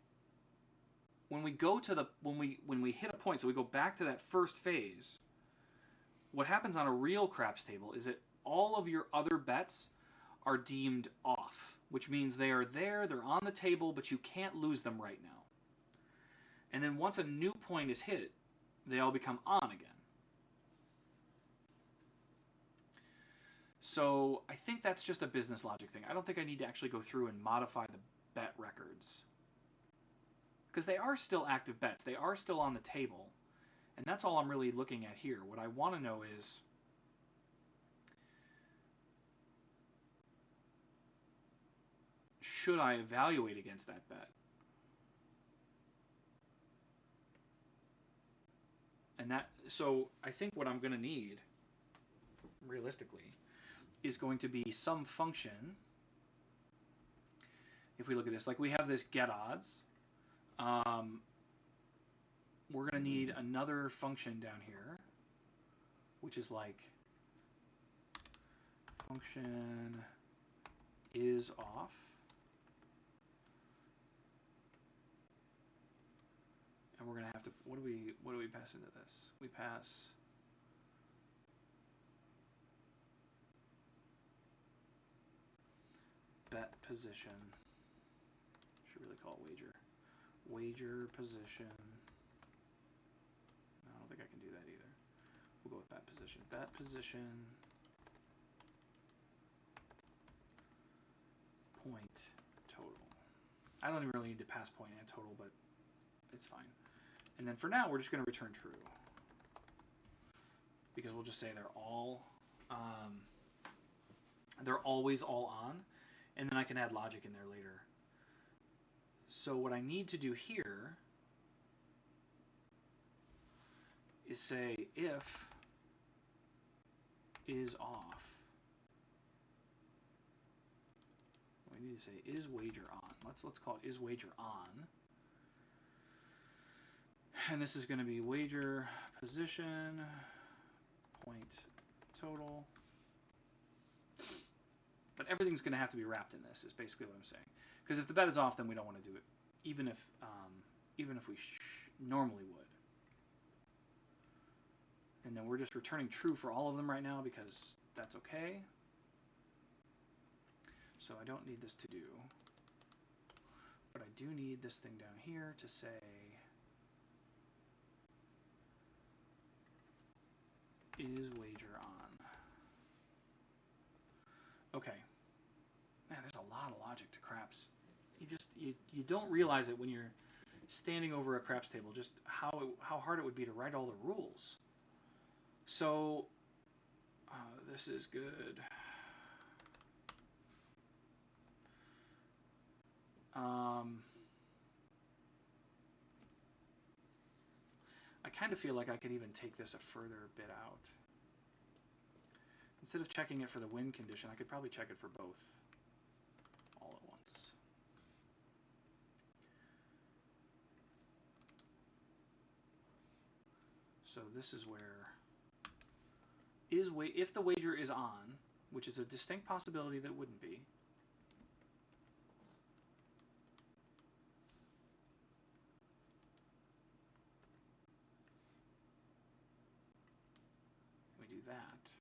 when we go to when we hit a point, so we go back to that first phase, what happens on a real craps table is that all of your other bets are deemed off, which means they are there, they're on the table, but you can't lose them right now. And then once a new point is hit, they all become on again. So I think that's just a business logic thing. I don't think I need to actually go through and modify the bet records, because they are still active bets. They are still on the table. And that's all I'm really looking at here. What I want to know is, should I evaluate against that bet? And so I think what I'm going to need, realistically, is going to be some function. If we look at this, like we have this get odds. We're going to need another function down here, which is like function is off. And we're going to have to, what do we pass into this? We pass bet position. Should really call it wager. Wager position. No, I don't think I can do that either. We'll go with bet position. Bet position. Point total. I don't even really need to pass point and total, but it's fine. And then for now, we're just going to return true, because we'll just say they're always all on, and then I can add logic in there later. So what I need to do here is say if is off. We need to say is wager on. Let's call it is wager on. And this is going to be wager position point total. But everything's going to have to be wrapped in this, is basically what I'm saying. Because if the bet is off, then we don't want to do it, even if we normally would. And then we're just returning true for all of them right now because that's okay. So I don't need this to do. But I do need this thing down here to say is wager on. Okay. Man, there's a lot of logic to craps. You don't realize it when you're standing over a craps table, just how hard it would be to write all the rules. So this is good. I kind of feel like I could even take this a further bit out. Instead of checking it for the win condition, I could probably check it for both all at once. So this is where if the wager is on, which is a distinct possibility that it wouldn't be. We do that.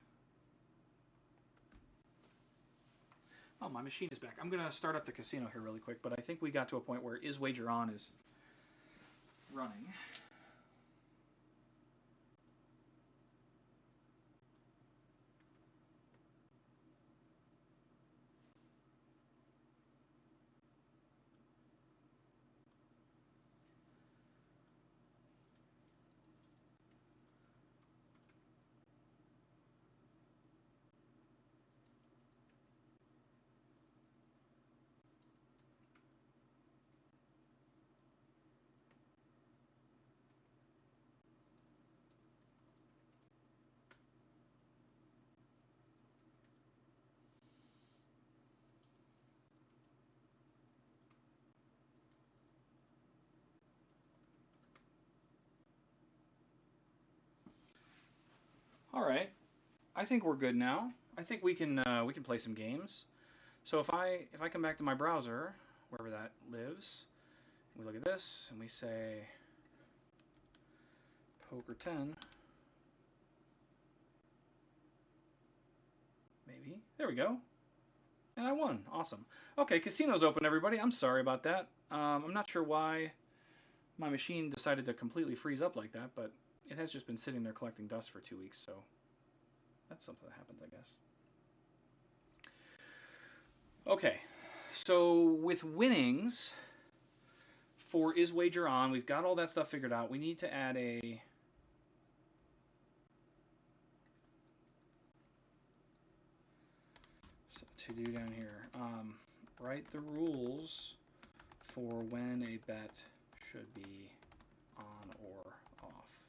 Oh, my machine is back. I'm going to start up the casino here really quick, but I think we got to a point where is wager on is running. All right, I think we're good now. I think we can play some games. So if I come back to my browser, wherever that lives, we look at this and we say poker 10. Maybe. There we go. And I won. Awesome. Okay, casino's open, everybody. I'm sorry about that. I'm not sure why my machine decided to completely freeze up like that, but it has just been sitting there collecting dust for 2 weeks, so that's something that happens, I guess. Okay, so with winnings for is wager on, we've got all that stuff figured out. We need to add a to do down here. Write the rules for when a bet should be on or off.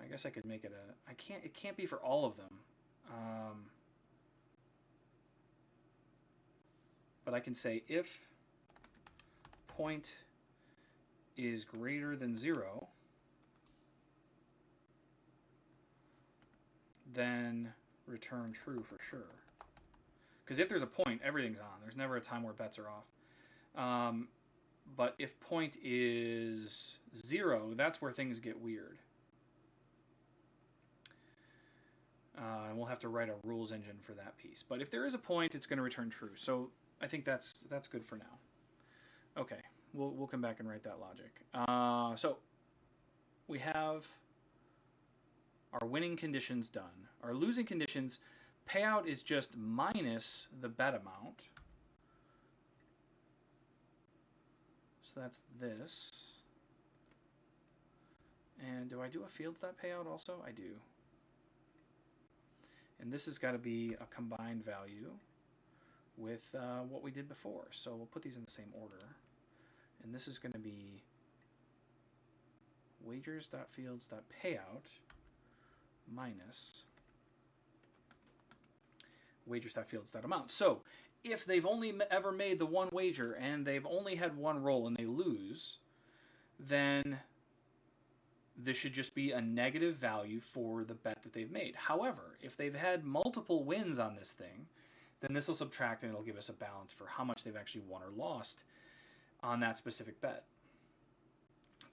I guess I could make it a. It can't be for all of them. But I can say if point is greater than 0, then return true for sure. Because if there's a point, everything's on. There's never a time where bets are off. But if point is 0, that's where things get weird. And we'll have to write a rules engine for that piece. But if there is a point, it's going to return true. So I think that's good for now. Okay, we'll come back and write that logic. So we have our winning conditions done. Our losing conditions, payout is just minus the bet amount. So that's this. And do I do a fields.payout also? I do. And this has got to be a combined value with what we did before. So we'll put these in the same order. And this is going to be wagers.fields.payout minus wagers.fields.amount. So if they've only ever made the one wager and they've only had one roll and they lose, then this should just be a negative value for the bet that they've made. However, if they've had multiple wins on this thing, then this will subtract and it'll give us a balance for how much they've actually won or lost on that specific bet.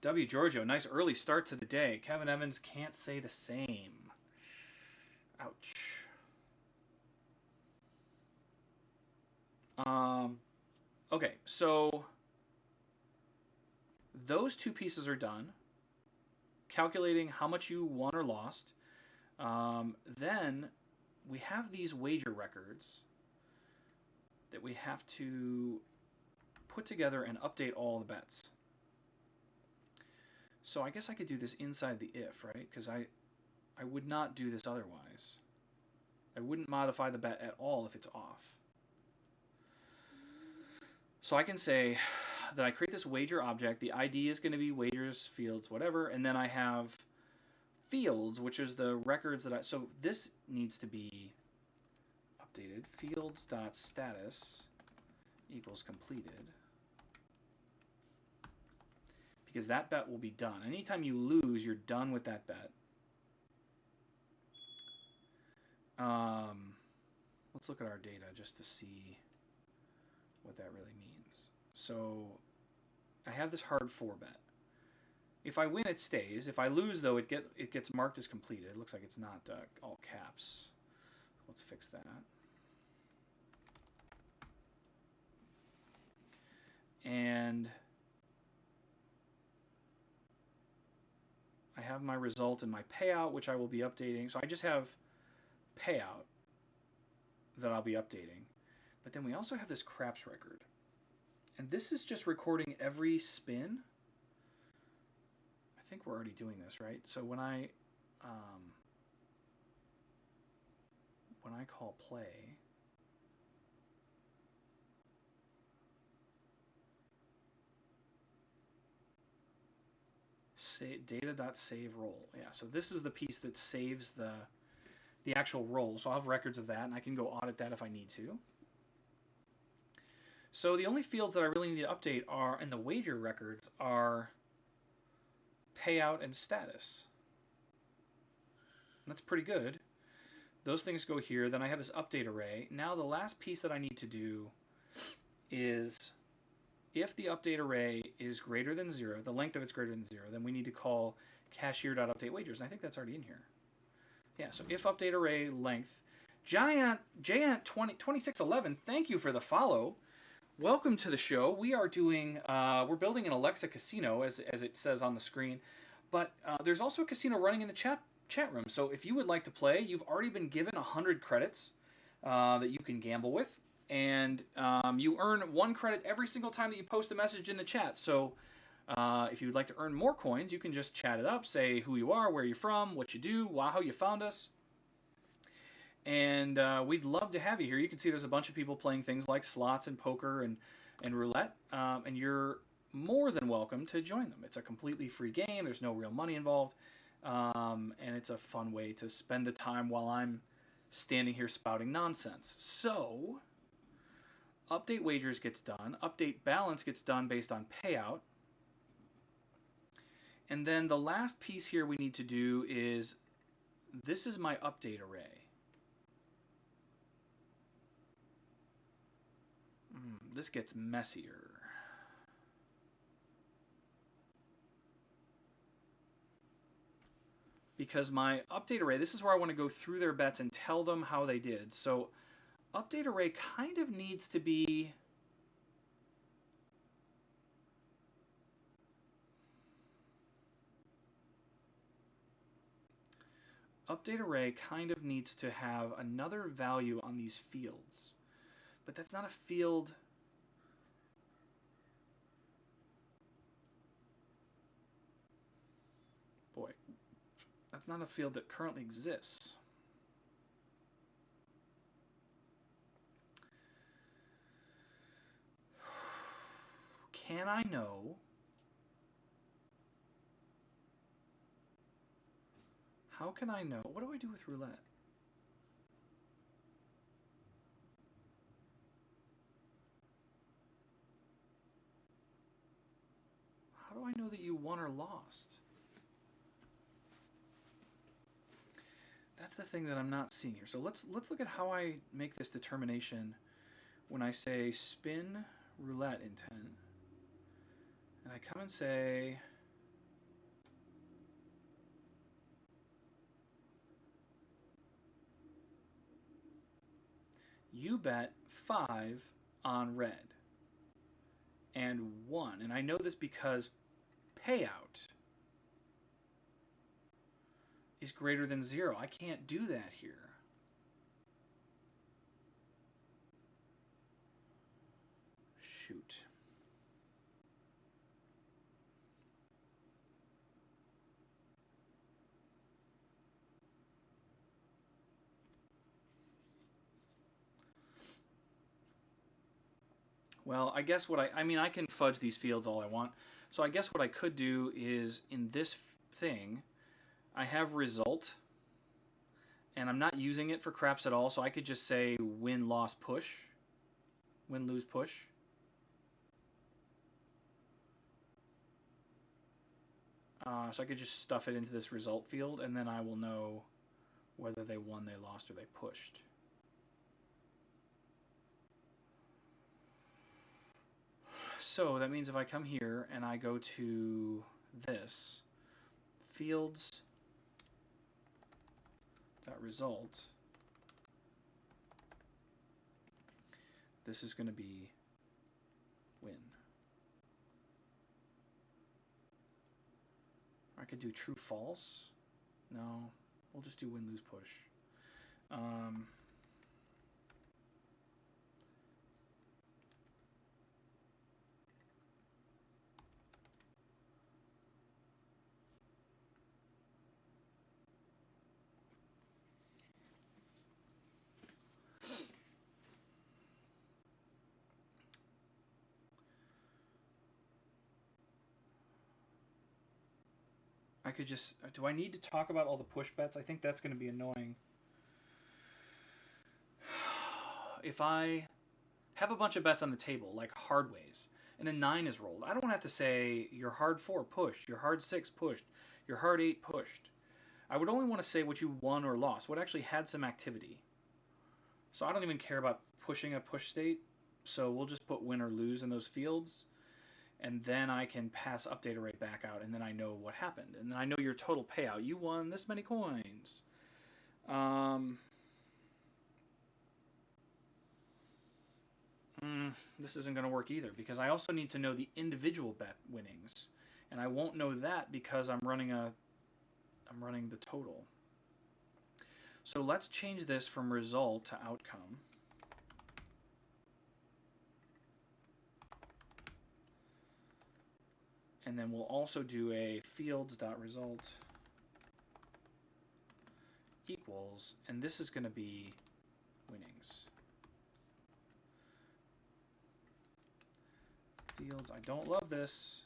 W. Giorgio, nice early start to the day. Kevin Evans can't say the same. Ouch. Okay, so those two pieces are done. Calculating how much you won or lost. Then we have these wager records that we have to put together and update all the bets. So I guess I could do this inside the if, right? Because I would not do this otherwise. I wouldn't modify the bet at all if it's off. So I can say that I create this wager object. The ID is going to be wagers, fields, whatever. And then I have fields, which is the records that so this needs to be updated. Fields.status equals completed. Because that bet will be done. Anytime you lose, you're done with that bet. Let's look at our data just to see what that really means. So I have this hard 4 bet. If I win, it stays. If I lose, though, it gets marked as completed. It looks like it's not all caps. Let's fix that. And I have my result and my payout, which I will be updating. So I just have payout that I'll be updating. But then we also have this craps record. And this is just recording every spin. I think we're already doing this, right? So when I call play, data.save roll. Yeah, so this is the piece that saves the actual roll. So I'll have records of that, and I can go audit that if I need to. So the only fields that I really need to update are, in the wager records, are payout and status. And that's pretty good. Those things go here. Then I have this update array. Now the last piece that I need to do is, if the update array is greater than 0, the length of it's greater than 0, then we need to call cashier.updateWagers. And I think that's already in here. Yeah, so if update array length. Giant 2611, thank you for the follow. Welcome to the show. We are doing, we're building an Alexa casino, as it says on the screen. But there's also a casino running in the chat room. So if you would like to play, you've already been given 100 credits that you can gamble with. And you earn 1 credit every single time that you post a message in the chat. So if you would like to earn more coins, you can just chat it up, say who you are, where you're from, what you do, how you found us. And we'd love to have you here. You can see there's a bunch of people playing things like slots and poker and roulette. And you're more than welcome to join them. It's a completely free game. There's no real money involved. And it's a fun way to spend the time while I'm standing here spouting nonsense. So update wagers gets done. Update balance gets done based on payout. And then the last piece here we need to do is, this is my update array. This gets messier. Because my update array, this is where I want to go through their bets and tell them how they did. So update array kind of needs to be have another value on these fields. But that's not a field. Boy, that's not a field that currently exists. Can I know how can I know? What do I do with roulette? How do I know that you won or lost? That's the thing that I'm not seeing here. So let's look at how I make this determination when I say spin roulette intent. And I come and say you bet 5 on red and 1. And I know this because payout is greater than 0. I can't do that here. Shoot. Well, I guess what I mean, I can fudge these fields all I want. So I guess what I could do is in this thing, I have result, and I'm not using it for craps at all, so I could just say win, loss, push. Win, lose, push. So I could just stuff it into this result field, and then I will know whether they won, they lost, or they pushed. So that means if I come here and I go to this, fields dot result, this is going to be win. I could do true false. No, we'll just do win lose push. I could just, do I need to talk about all the push bets? I think that's going to be annoying. If I have a bunch of bets on the table, like hard ways, and a 9 is rolled, I don't have to say your hard 4 pushed, your hard 6 pushed, your hard 8 pushed. I would only want to say what you won or lost, what actually had some activity. So I don't even care about pushing a push state, so we'll just put win or lose in those fields. And then I can pass update array back out, and then I know what happened. And then I know your total payout. You won this many coins. This isn't going to work either, because I also need to know the individual bet winnings. And I won't know that because I'm running the total. So let's change this from result to outcome. And then we'll also do a fields.result equals, and this is going to be winnings. Fields, I don't love this.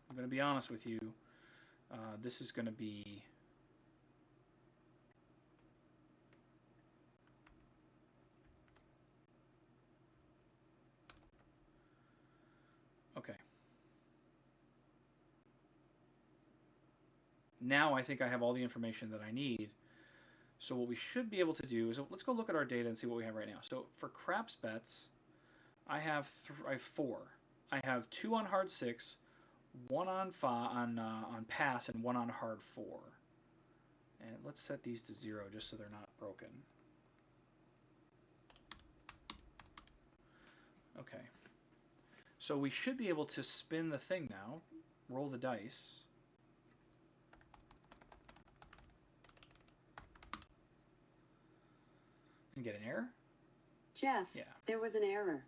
I'm going to be honest with you. This is going to be okay. Now I think I have all the information that I need. So what we should be able to do is, let's go look at our data and see what we have right now. So for craps bets, I have 4. I have 2 on hard 6, 1 on pass, and 1 on hard 4. And let's set these to 0 just so they're not broken. Okay. So we should be able to spin the thing now, roll the dice. And get an error? Jeff, Yeah. There was an error.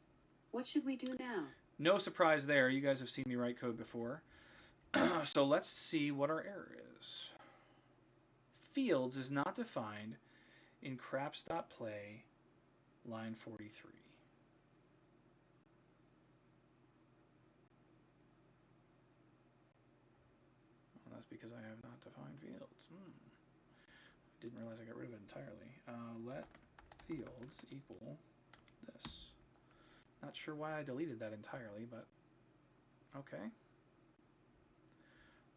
What should we do now? No surprise there. You guys have seen me write code before. So let's see what our error is. Fields is not defined in craps.play line 43. Well, that's because I have not defined fields. Didn't realize I got rid of it entirely. Let fields equal this. Not sure why I deleted that entirely, but okay.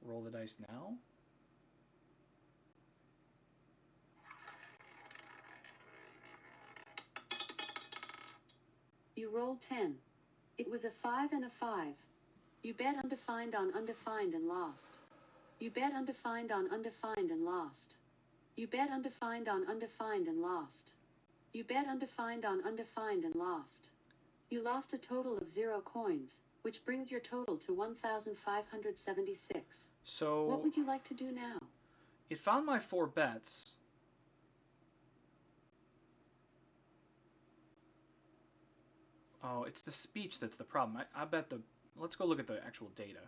Roll the dice now. You rolled 10. It was a 5 and a 5. You bet undefined on undefined and lost. You bet undefined on undefined and lost. You bet undefined on undefined and lost. You bet undefined on undefined and lost. You lost a total of 0 coins, which brings your total to 1,576. So What would you like to do now? it found my 4 bets. Oh, it's the speech that's the problem. I bet the... Let's go look at the actual data.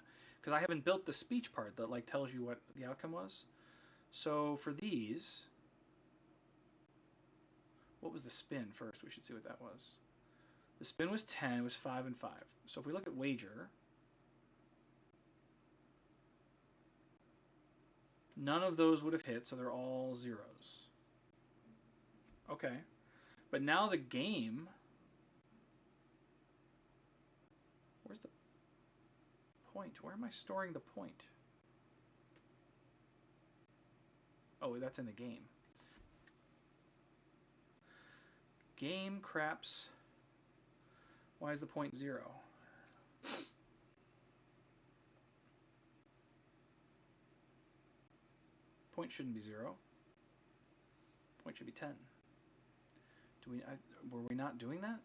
Because I haven't built the speech part that like tells you what the outcome was. So for these... What was the spin first? We should see what that was. The spin was 10. It was 5 and 5. So if we look at wager... None of those would have hit, so they're all zeros. Okay. But now the game... Where's the point? Where am I storing the point? Oh, that's in the game. Game craps. Why is the point 0? Point shouldn't be 0. Point should be 10. Were we not doing that?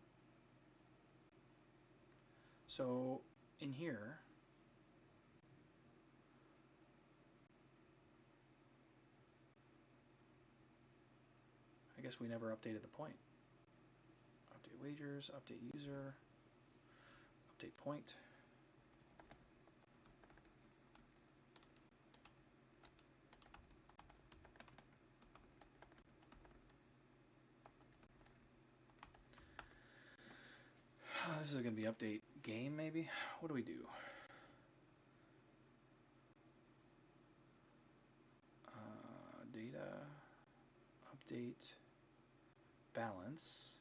So in here, I guess we never updated the point. Update wagers, update user, update point. This is going to be update game, maybe? What do we do? Data, update, balance.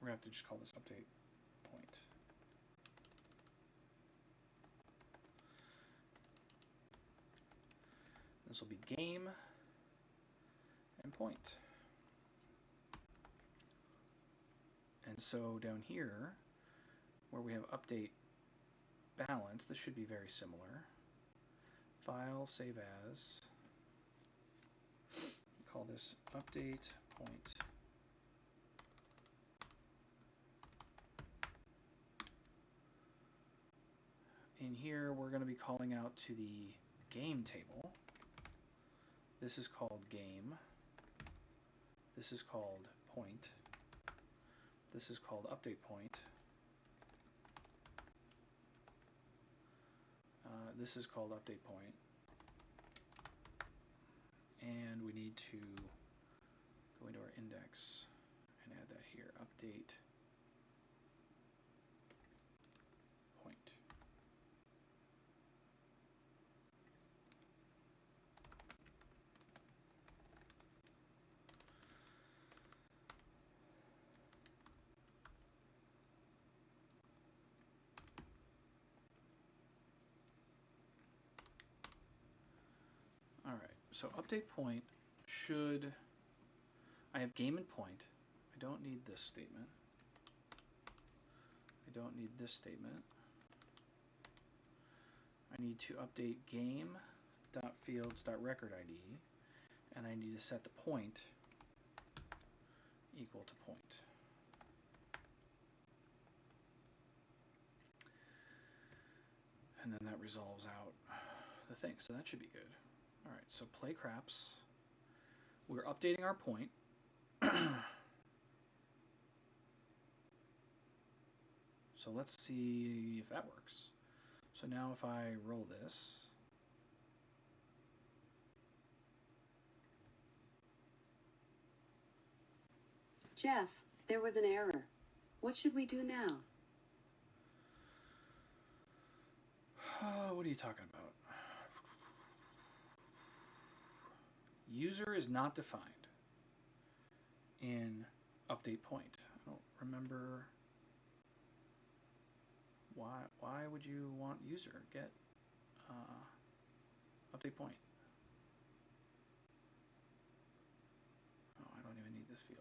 We're going to have to just call this update point. This will be game and point. And so down here, where we have update balance, this should be very similar. File, save as. Call this update point. In here, we're going to be calling out to the game table. This is called game. This is called point. This is called update point. This is called update point. And we need to go into our index and add that here. Update point. So update point should, I have game and point. I don't need this statement. I don't need this statement. I need to update game.fields.record ID, and I need to set the point equal to point. And then that resolves out the thing, so that should be good. All right, so play craps. We're updating our point. So let's see if that works. So now if I roll this, Jeff, there was an error. What should we do now? what are you talking about? User is not defined in update point. I don't remember why would you want user get update point? Oh, I don't even need this field.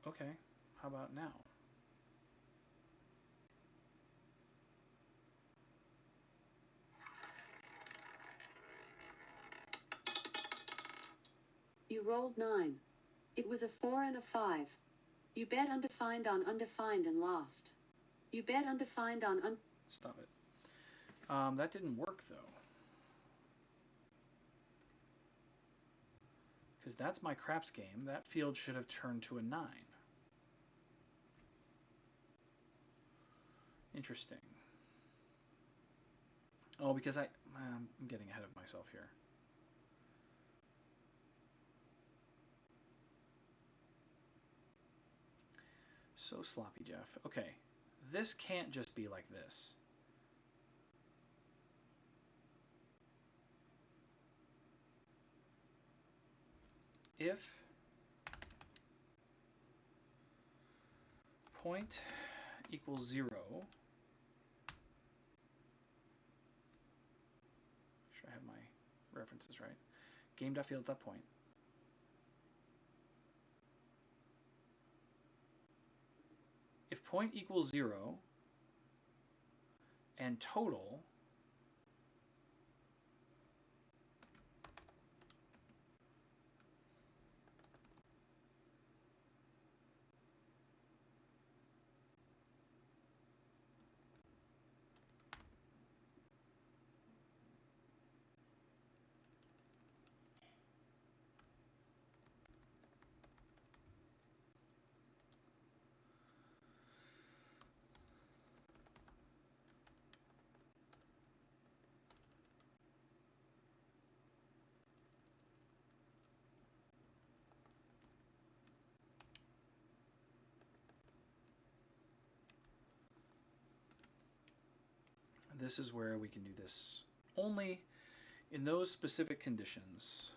Okay, how about now? You rolled 9. It was a 4 and a 5. You bet undefined on undefined and lost. You bet undefined on Stop it. That didn't work, though. Because that's my craps game. That field should have turned to a 9. Interesting. Oh, because I'm getting ahead of myself here. So sloppy, Jeff. Okay, this can't just be like this. If point equals 0, make sure I have my references right. Game.field.point. If point equals 0 and total this is where we can do this only in those specific conditions.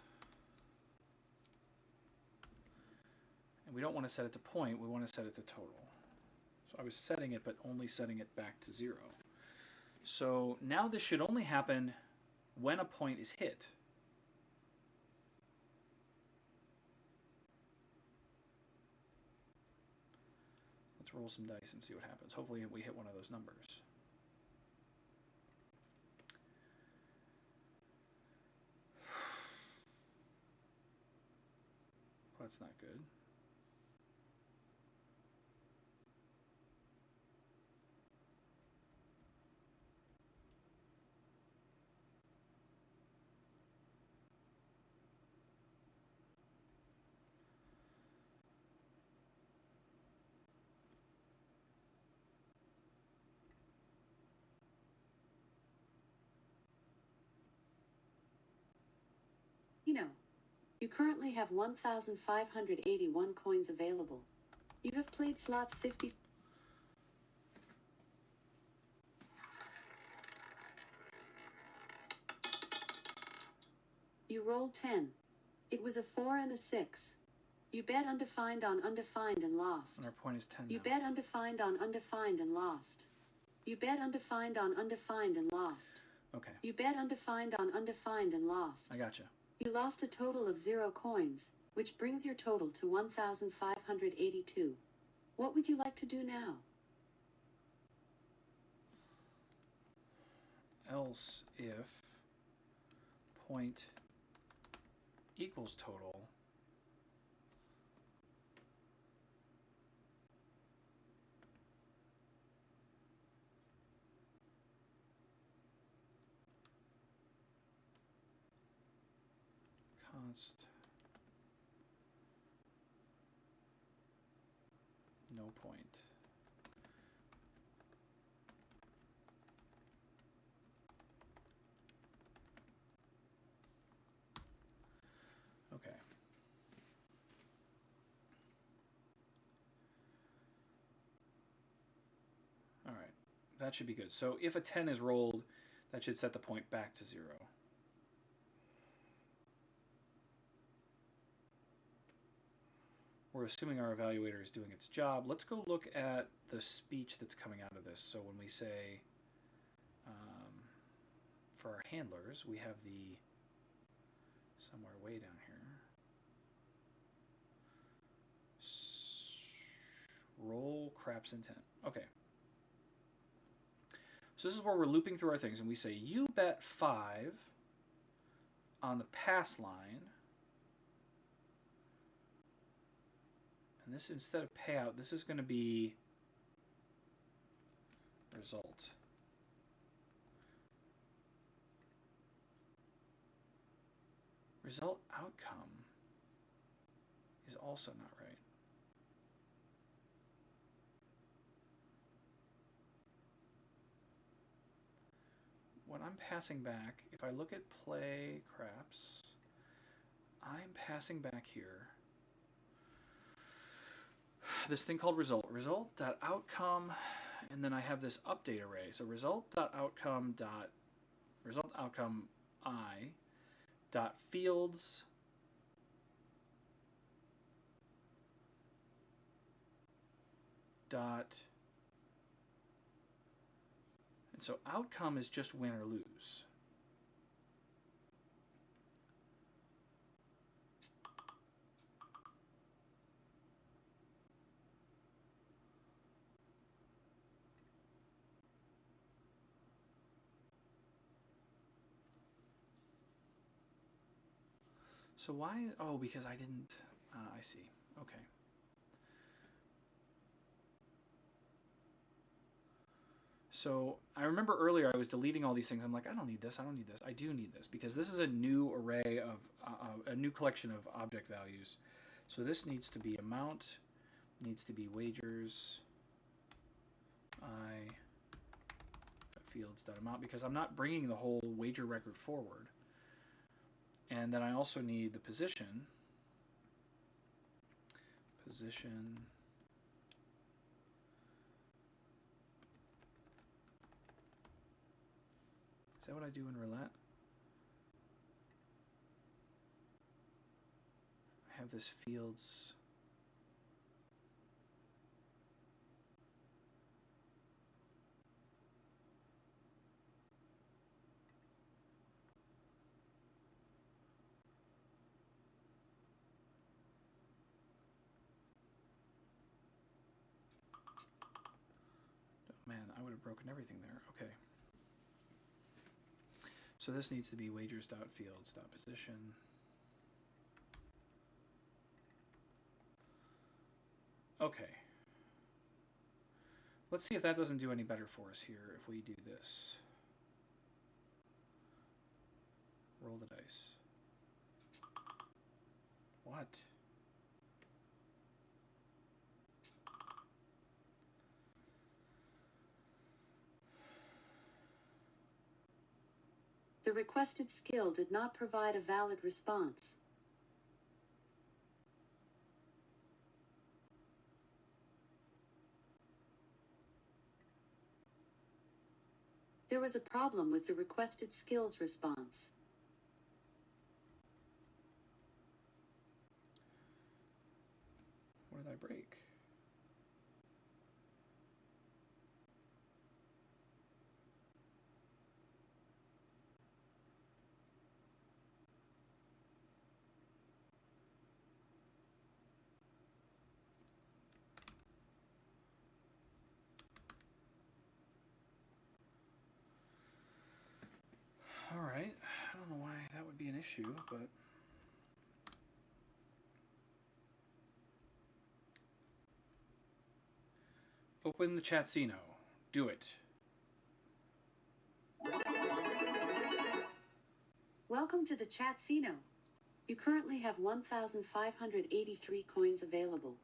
And we don't want to set it to point, we want to set it to total. So I was setting it, but only setting it back to 0. So now this should only happen when a point is hit. Let's roll some dice and see what happens. Hopefully we hit one of those numbers. That's not good. You currently have 1,581 coins available. You have played slots 50. You rolled 10. It was a 4 and a 6. You bet undefined on undefined and lost. And our point is 10 You now. bet undefined on undefined and lost. You bet undefined on undefined and lost. Okay. You bet undefined on undefined and lost. I gotcha. You lost a total of 0 coins, which brings your total to 1,582. What would you like to do now? Else if point equals total const no point. Okay. All right. That should be good. So if a 10 is rolled, that should set the point back to 0. We're assuming our evaluator is doing its job. Let's go look at the speech that's coming out of this. So when we say, for our handlers, we have the, somewhere way down here. craps intent. Okay. So this is where we're looping through our things, and we say you bet 5 on the pass line. And this, instead of payout, this is going to be result. Result outcome is also not right. What I'm passing back, if I look at play craps, I'm passing back here this thing called result. Result.outcome, and then I have this update array. So result.outcome I dot fields dot, and so outcome is just win or lose. So why? Oh, because I didn't. I see. Okay. So I remember earlier I was deleting all these things. I'm like, I don't need this. I don't need this. I do need this because this is a new array of a new collection of object values. So this needs to be amount, needs to be wagers, I fields.amount, because I'm not bringing the whole wager record forward. And then I also need the position. Position. Is that what I do in roulette? I have this fields. Man, I would have broken everything there. Okay. So this needs to be wagers.fields.position. Okay. Let's see if that doesn't do any better for us here if we do this. Roll the dice. What? The requested skill did not provide a valid response. There was a problem with the requested skills response. What did I break? All right. I don't know why that would be an issue, but open the Chatsino. Do it. Welcome to the Chatsino. You currently have 1,583 coins available.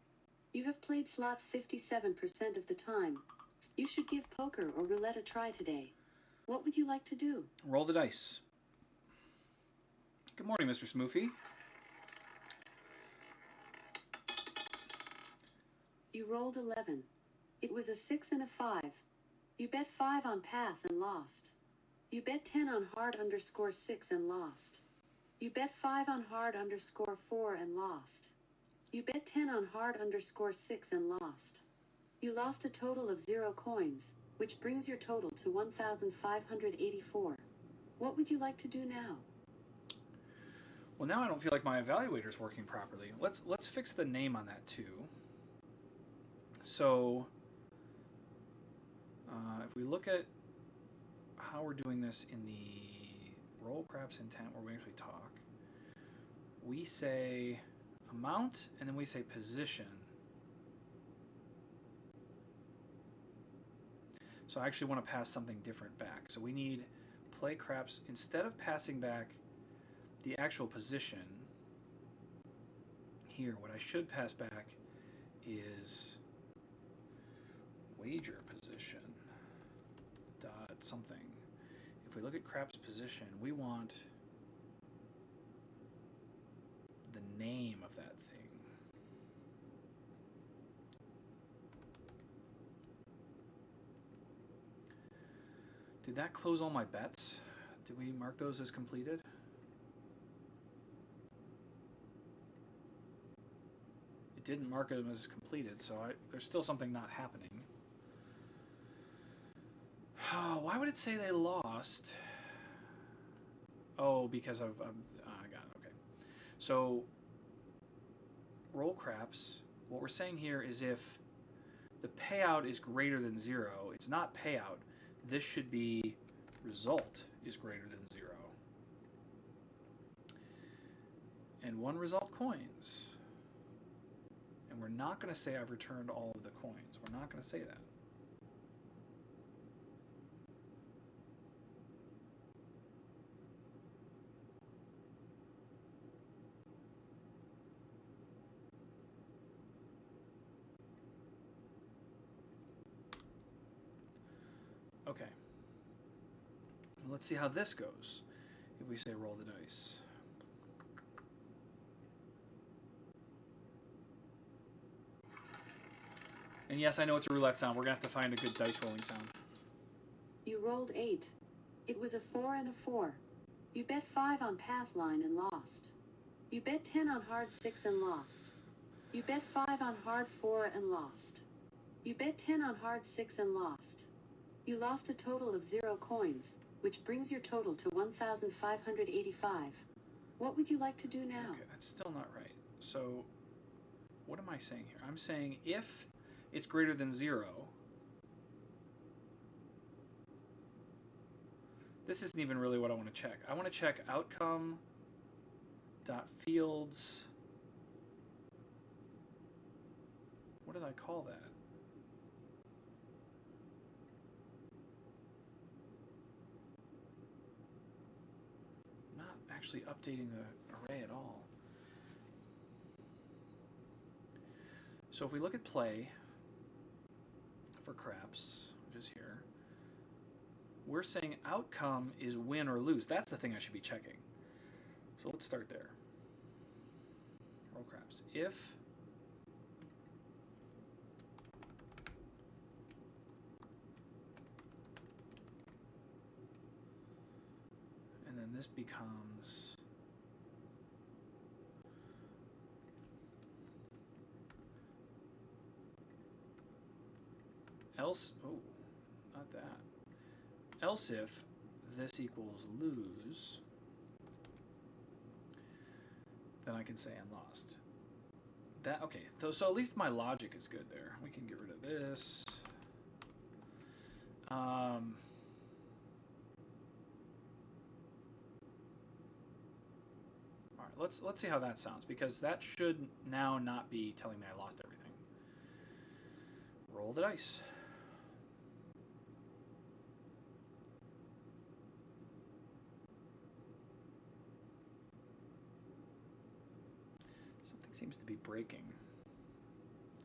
You have played slots 57% of the time. You should give poker or roulette a try today. What would you like to do? Roll the dice. Good morning, Mr. Smoofy. You rolled 11. It was a 6 and a 5. You bet 5 on pass and lost. You bet 10 on hard _ 6 and lost. You bet 5 on hard _ 4 and lost. You bet 10 on hard _ 6 and lost. You lost a total of 0 coins, which brings your total to 1,584. What would you like to do now? Well, now I don't feel like my evaluator's working properly. Let's fix the name on that too. So If we look at how we're doing this in the roll craps intent where we actually talk, we say amount and then we say position. So I actually want to pass something different back. So we need play craps, instead of passing back the actual position, here what I should pass back is wager position dot something. If we look at craps position, we want the name of that thing. Did that close all my bets? Did we mark those as completed? It didn't mark them as completed, so there's still something not happening. Why would it say they lost? Oh, because I got it. Okay. So roll craps, what we're saying here is if the payout is greater than 0, it's not payout. This should be result is greater than 0. And one result coins. And we're not going to say I've returned all of the coins. We're not going to say that. Okay. Let's see how this goes if we say roll the dice. And yes, I know it's a roulette sound. We're going to have to find a good dice rolling sound. You rolled 8. It was a 4 and a 4. You bet 5 on pass line and lost. You bet 10 on hard 6 and lost. You bet 5 on hard 4 and lost. You bet 10 on hard 6 and lost. You lost a total of 0 coins, which brings your total to 1,585. What would you like to do now? Okay, that's still not right. So, what am I saying here? I'm saying if it's greater than 0, this isn't even really what I want to check. I want to check outcome dot fields. What did I call that? Not actually updating the array at all. So if we look at play for craps, which is here, we're saying outcome is win or lose. That's the thing I should be checking. So let's start there. Roll craps. If and then this becomes else, oh, not that. Else if this equals lose, then I can say I'm lost. That, okay, so at least my logic is good there. We can get rid of this. All right, let's see how that sounds, because that should now not be telling me I lost everything. Roll the dice. Something seems to be breaking.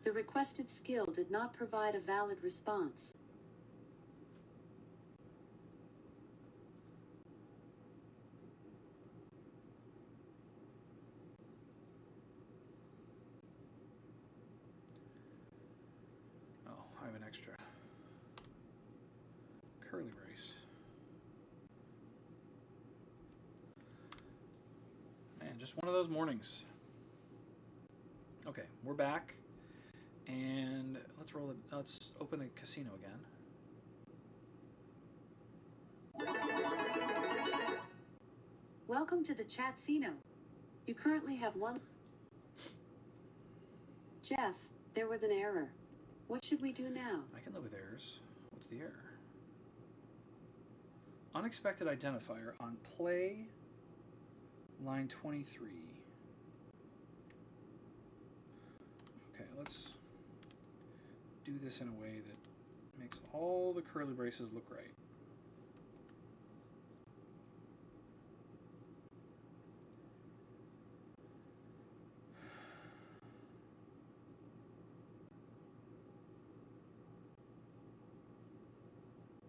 The requested skill did not provide a valid response. Oh, I have an extra curly brace. Man, just one of those mornings. Okay, we're back, and let's open the casino again. Welcome to the Chatsino. You currently have one. Jeff, there was an error. What should we do now? I can live with errors. What's the error? Unexpected identifier on play line 23. Okay, let's do this in a way that makes all the curly braces look right.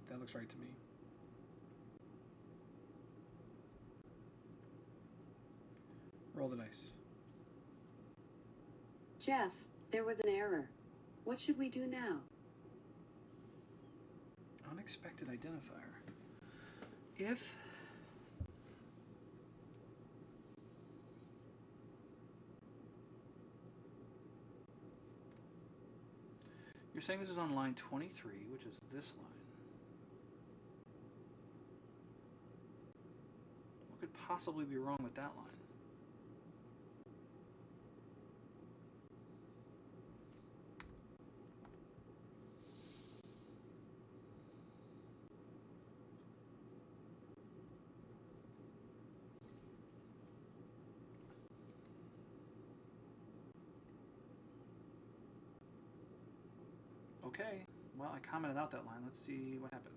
That looks right to me. Roll the dice. Jeff, there was an error. What should we do now? Unexpected identifier. If you're saying this is on line 23, which is this line, what could possibly be wrong with that line? Okay, well, I commented out that line. Let's see what happens.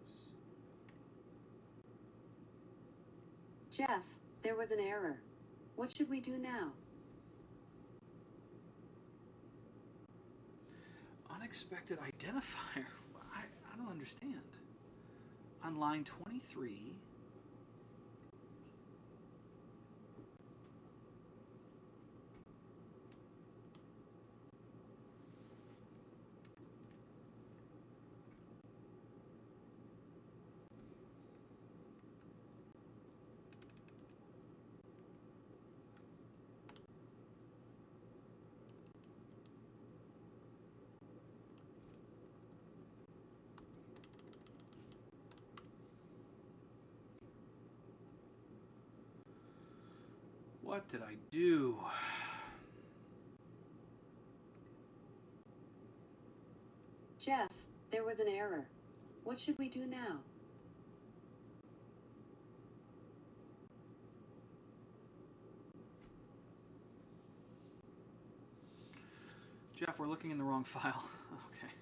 Jeff, there was an error. What should we do now? Unexpected identifier. I don't understand. On line 23, what did I do? Jeff, there was an error. What should we do now? Jeff, we're looking in the wrong file. Okay.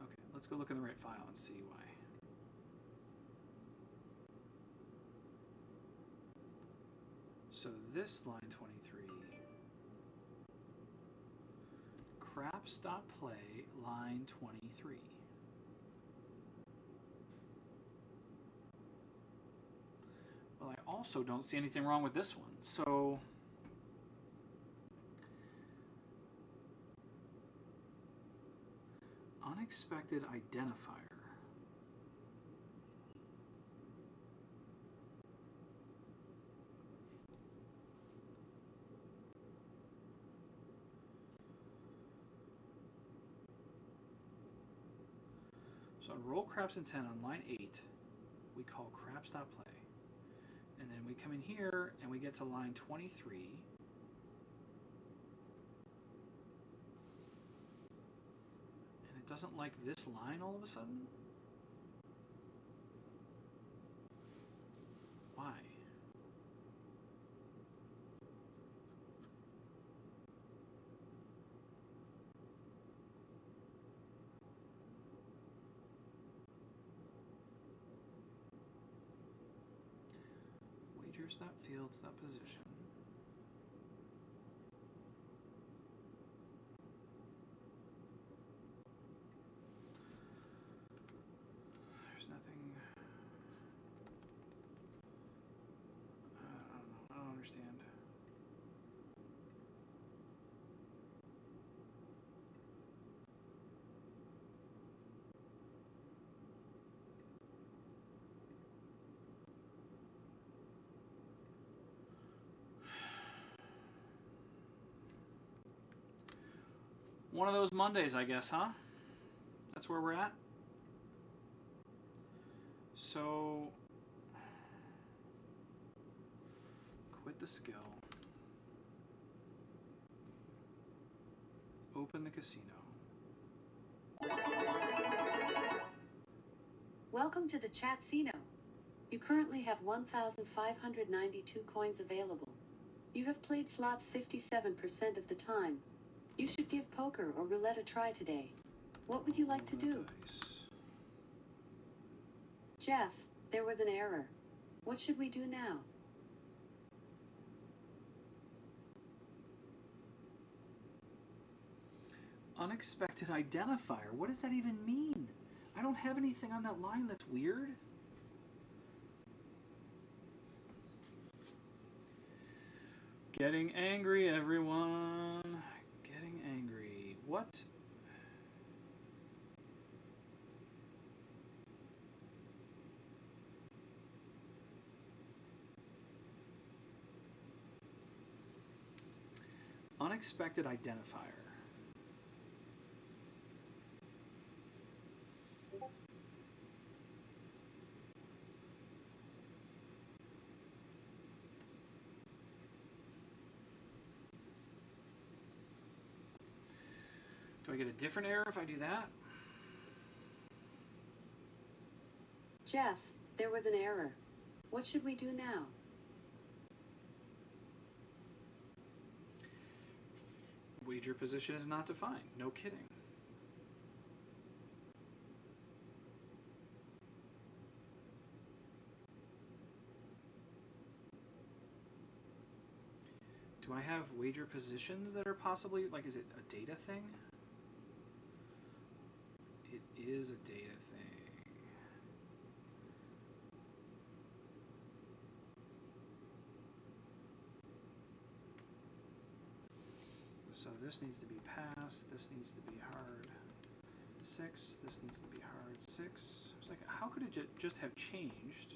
Okay, let's go look in the right file and see why. So this line 23, craps.play line 23. Well, I also don't see anything wrong with this one. So unexpected identifier. So on roll craps intent on line 8, we call craps.play. And then we come in here and we get to line 23. And it doesn't like this line all of a sudden? Why? Wagers, not fields, not position. There's nothing. I don't know. I don't understand. One of those Mondays, I guess, huh? That's where we're at. So, quit the skill. open the casino. Welcome to the Chatsino. You currently have 1,592 coins available. You have played slots 57% of the time. You should give poker or roulette a try today. What would you like to do? Dice. Jeff, there was an error. What should we do now? Unexpected identifier. What does that even mean? I don't have anything on that line that's weird. Getting angry, everyone. Getting angry. What? Unexpected identifier. Do I get a different error if I do that? Jeff, there was an error. What should we do now? Wager position is not defined. No kidding. Do I have wager positions that are possibly, like, is it a data thing? It is a data thing. So this needs to be passed, this needs to be hard 6, this needs to be hard 6. I was like, how could it just have changed?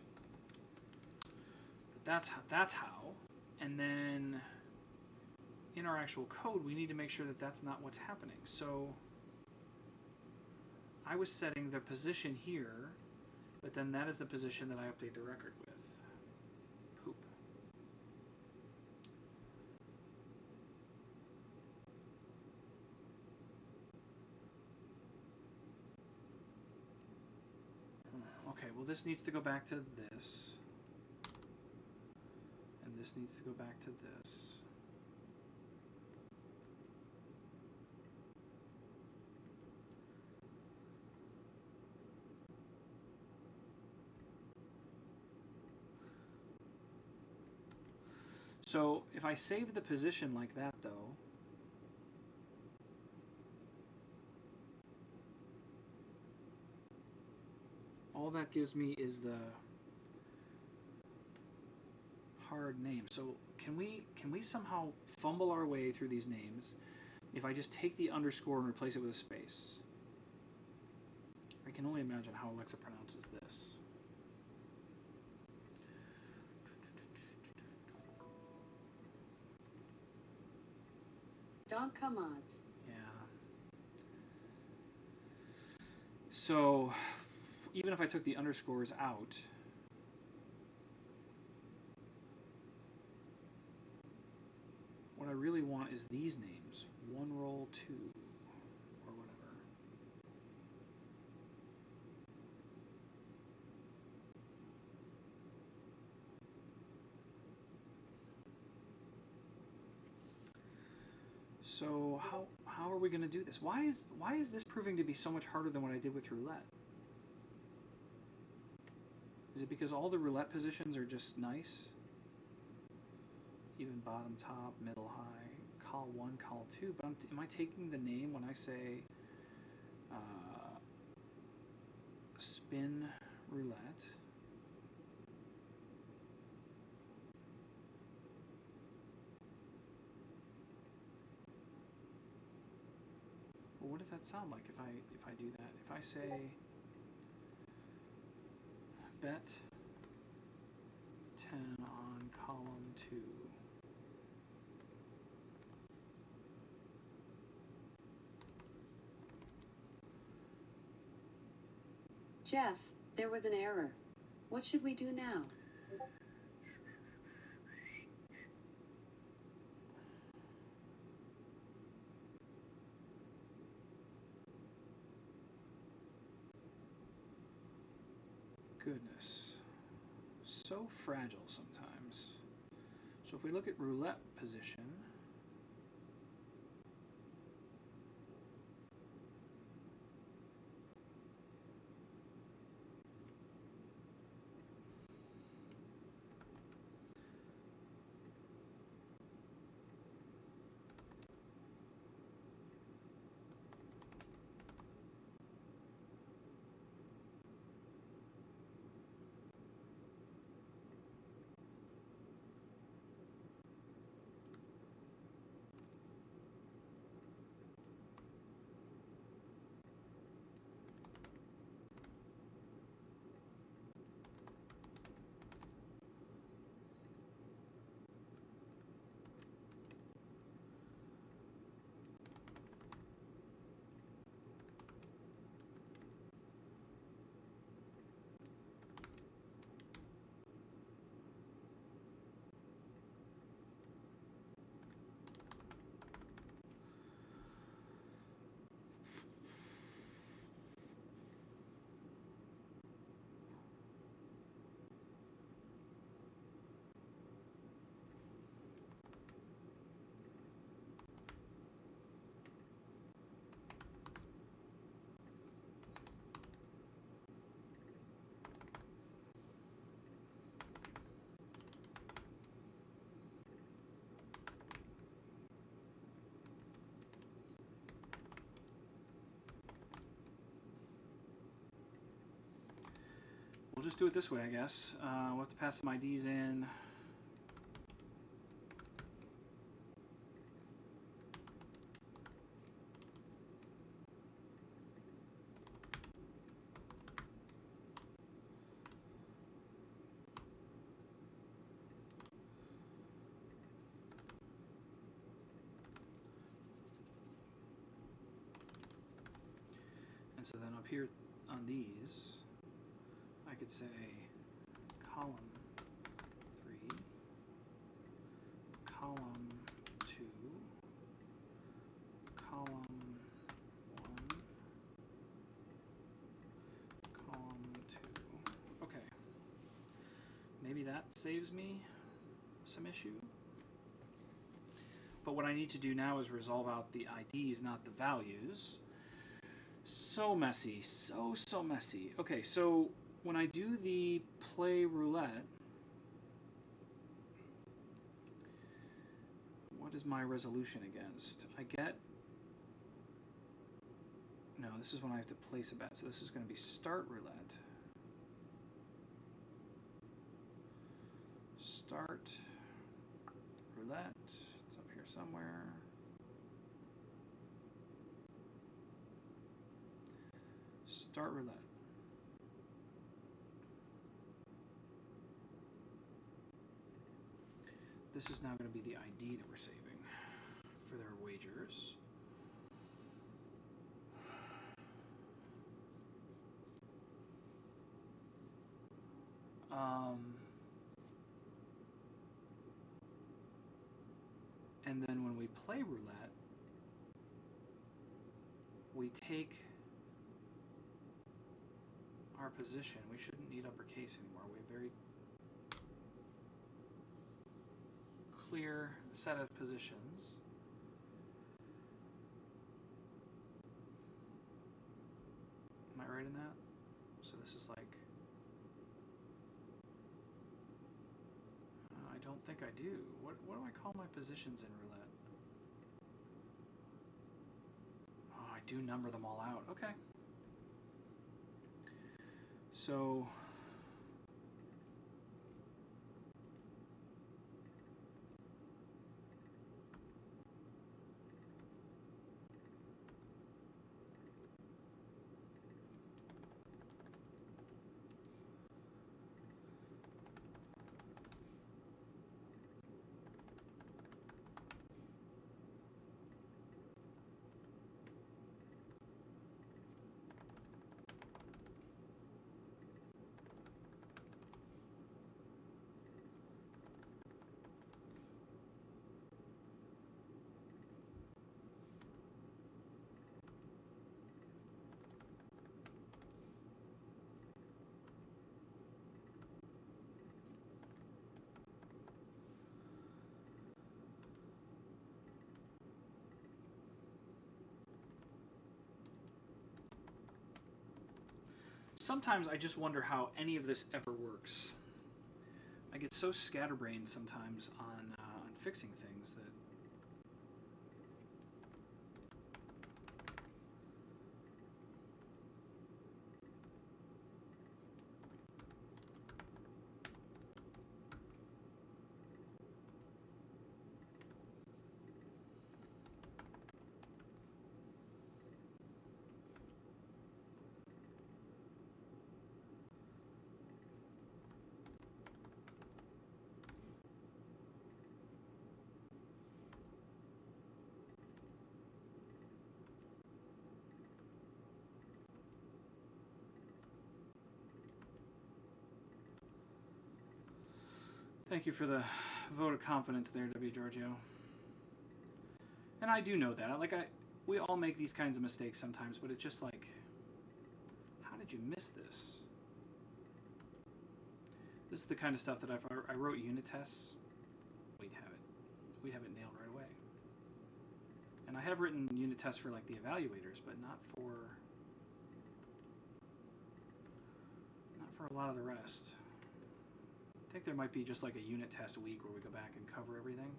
But that's how. And then in our actual code, we need to make sure that that's not what's happening. So I was setting the position here, but then that is the position that I update the record with. Poop. Okay, well this needs to go back to this. And this needs to go back to this. So if I save the position like that, though, all that gives me is the hard name. So can we somehow fumble our way through these names if I just take the underscore and replace it with a space? I can only imagine how Alexa pronounces this. Don Commods. Yeah. So even if I took the underscores out, what I really want is these names. One roll, two, or whatever. So how are we going to do this? Why is this proving to be so much harder than what I did with roulette? Is it because all the roulette positions are just nice? Even bottom, top, middle, high, call 1, call 2. But am I taking the name when I say spin roulette? Well, what does that sound like if I do that? If I say bet 10 on column 2. Jeff, there was an error. What should we do now? goodness. So fragile sometimes. So if we look at roulette position, we'll just do it this way, I guess. We'll have to pass some IDs in. And so then up here on these, I could say column 3, column 2, column 1, column 2. Okay. Maybe that saves me some issue. But what I need to do now is resolve out the IDs, not the values. So messy, so messy. Okay, so when I do the play roulette, what is my resolution against? I get, no, this is when I have to place a bet. So this is going to be start roulette. Start roulette. It's up here somewhere. Start roulette. This is now going to be the ID that we're saving for their wagers. And then when we play roulette, we take our position. We shouldn't need uppercase anymore. We have very clear set of positions. Am I right in that? So this is like, I don't think I do. What do I call my positions in roulette? Oh, I do number them all out. Okay. So sometimes I just wonder how any of this ever works. I get so scatterbrained sometimes on fixing things that... Thank you for the vote of confidence there, W. Giorgio. And I do know that. We all make these kinds of mistakes sometimes, but it's just like, how did you miss this? This is the kind of stuff that I wrote unit tests. We'd have it nailed right away. And I have written unit tests for like the evaluators, but not for a lot of the rest. I think there might be just like a unit test a week where we go back and cover everything.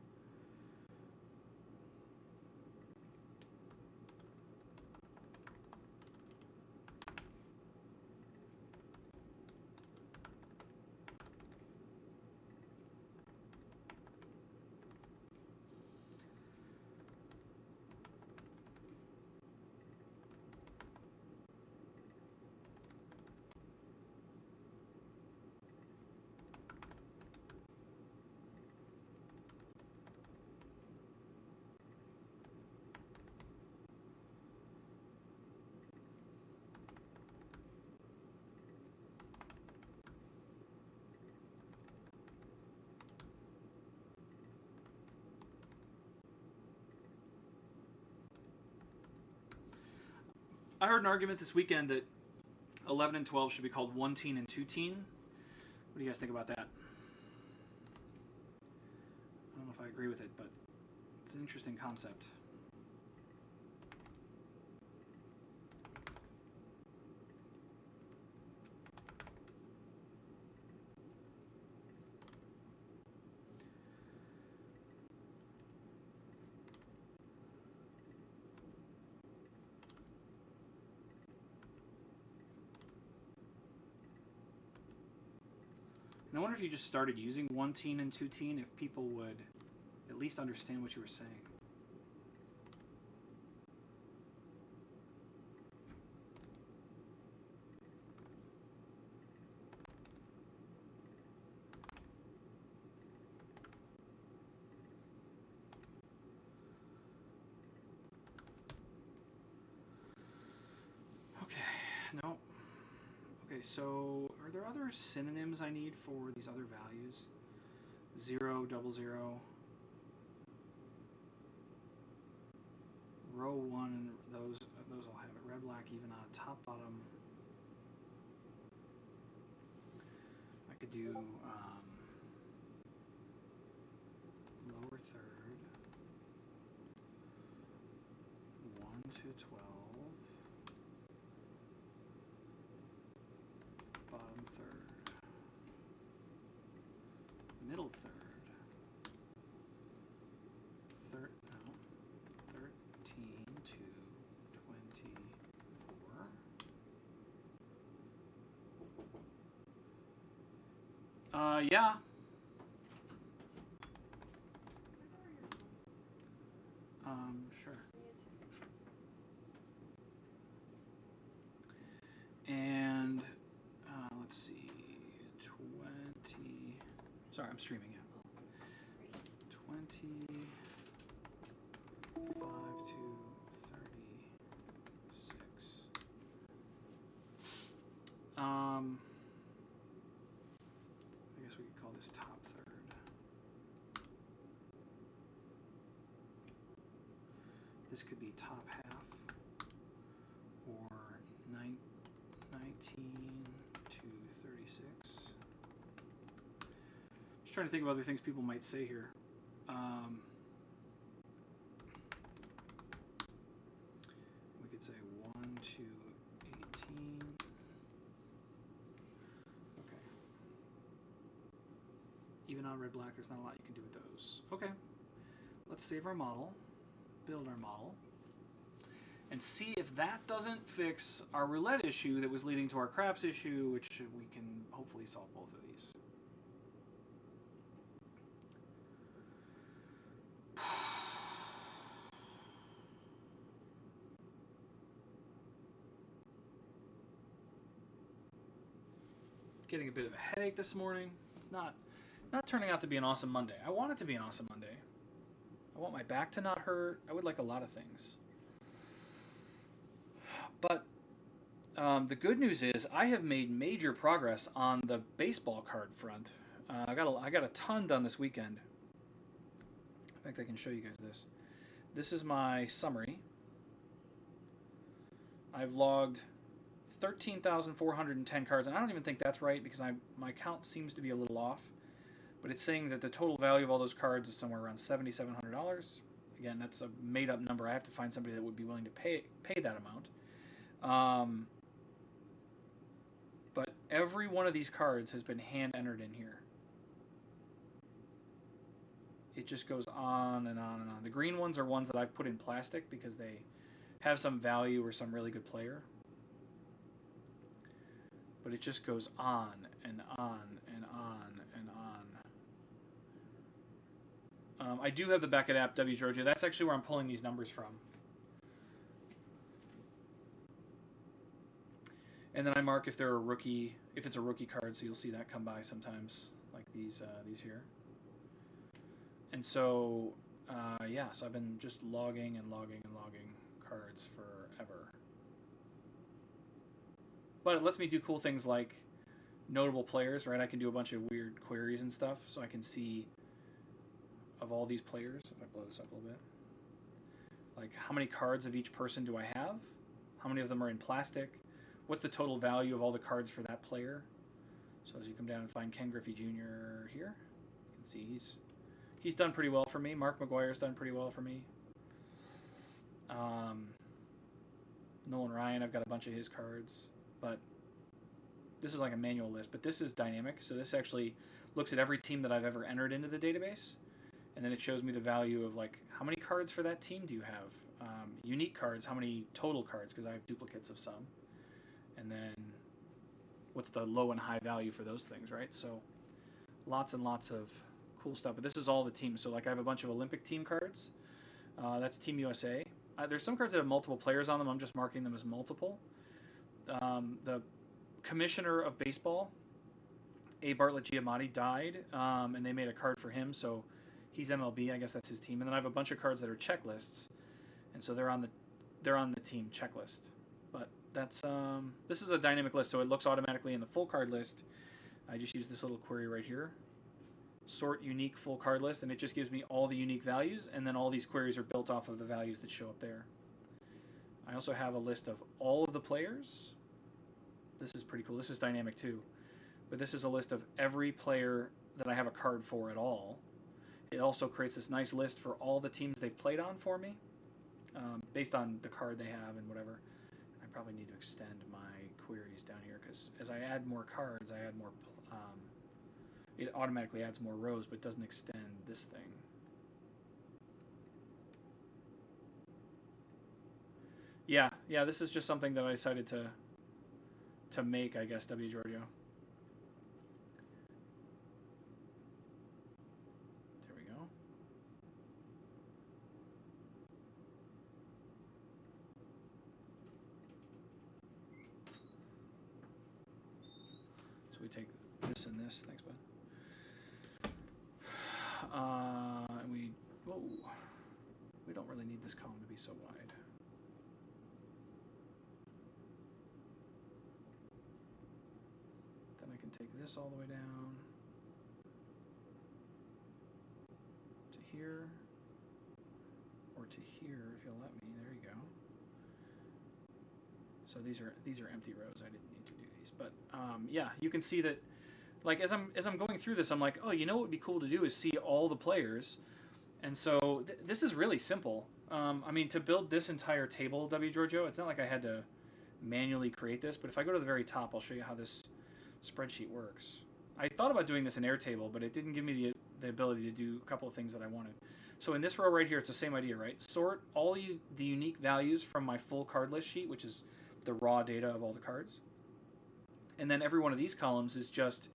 I heard an argument this weekend that 11 and 12 should be called 1-teen and 2-teen. What do you guys think about that? I don't know if I agree with it, but it's an interesting concept. And I wonder if you just started using 1-teen and 2-teen, if people would at least understand what you were saying. Okay, no. Okay, so are there other synonyms I need for these other values? 0, 00, row 1, and those all have it. Red, black, even, odd, top, bottom. I could do lower third, 1 to 12. Bottom third, middle third, 13 to 24, yeah. Sure. And let's see, 20, sorry, I'm streaming it. 25 to 36. I guess we could call this top third. This could be top half, or 19 to 36. Just trying to think of other things people might say here. We could say 1 to 18. Even on red black, there's not a lot you can do with those. Okay, let's save our model, build our model, and see if that doesn't fix our roulette issue that was leading to our craps issue, which we can hopefully solve both of these. Getting a bit of a headache this morning. It's not turning out to be an awesome Monday. I want it to be an awesome Monday. I want my back to not hurt. I would like a lot of things. But the good news is I have made major progress on the baseball card front. I got a ton done this weekend. In fact, I can show you guys this. This is my summary. I've logged 13,410 cards, and I don't even think that's right because my count seems to be a little off. But it's saying that the total value of all those cards is somewhere around $7,700. Again, that's a made-up number. I have to find somebody that would be willing to pay that amount. But every one of these cards has been hand-entered in here. It just goes on and on and on. The green ones are ones that I've put in plastic because they have some value or some really good player. But it just goes on and on and on and on. I do have the Beckett app, W. Georgia. That's actually where I'm pulling these numbers from. And then I mark if they're if it's a rookie card, so you'll see that come by sometimes, like these here. And so, yeah, so I've been just logging and logging and logging cards forever. But it lets me do cool things like notable players, right? I can do a bunch of weird queries and stuff, so I can see of all these players, if I blow this up a little bit, like how many cards of each person do I have? How many of them are in plastic? What's the total value of all the cards for that player? So as you come down and find Ken Griffey Jr. here, you can see he's done pretty well for me. Mark McGuire's done pretty well for me. Nolan Ryan, I've got a bunch of his cards. But this is like a manual list, but this is dynamic. So this actually looks at every team that I've ever entered into the database, and then it shows me the value of like how many cards for that team do you have? Unique cards, how many total cards, because I have duplicates of some. And then what's the low and high value for those things, right? So lots and lots of cool stuff. But this is all the teams. So like I have a bunch of Olympic team cards. That's Team USA. There's some cards that have multiple players on them. I'm just marking them as multiple. The commissioner of baseball, A. Bartlett Giamatti, died, and they made a card for him, so he's MLB. I guess that's his team. And then I have a bunch of cards that are checklists, and so they're on the team checklist. But that's this is a dynamic list, so it looks automatically in the full card list. I just use this little query right here, sort unique full card list, and it just gives me all the unique values, and then all these queries are built off of the values that show up there. I also have a list of all of the players. This is pretty cool. This is dynamic too. But this is a list of every player that I have a card for at all. It also creates this nice list for all the teams they've played on for me, based on the card they have and whatever. I probably need to extend my queries down here because as I add more cards, I add more. It automatically adds more rows, but doesn't extend this thing. Yeah, this is just something that I decided to make, I guess, W. Giorgio. There we go. So we take this and this. Thanks, bud. And we don't really need this column to be so wide. Take this all the way down to here, or to here if you'll let me. There you go. So these are empty rows. I didn't need to do these, but yeah, you can see that. Like as I'm going through this, I'm like, oh, you know what would be cool to do is see all the players, and so this is really simple. I mean, to build this entire table, W. Giorgio, it's not like I had to manually create this, but if I go to the very top, I'll show you how this spreadsheet works. I thought about doing this in Airtable, but it didn't give me the ability to do a couple of things that I wanted. So in this row right here, it's the same idea, right? Sort all the unique values from my full card list sheet, which is the raw data of all the cards. And then every one of these columns is just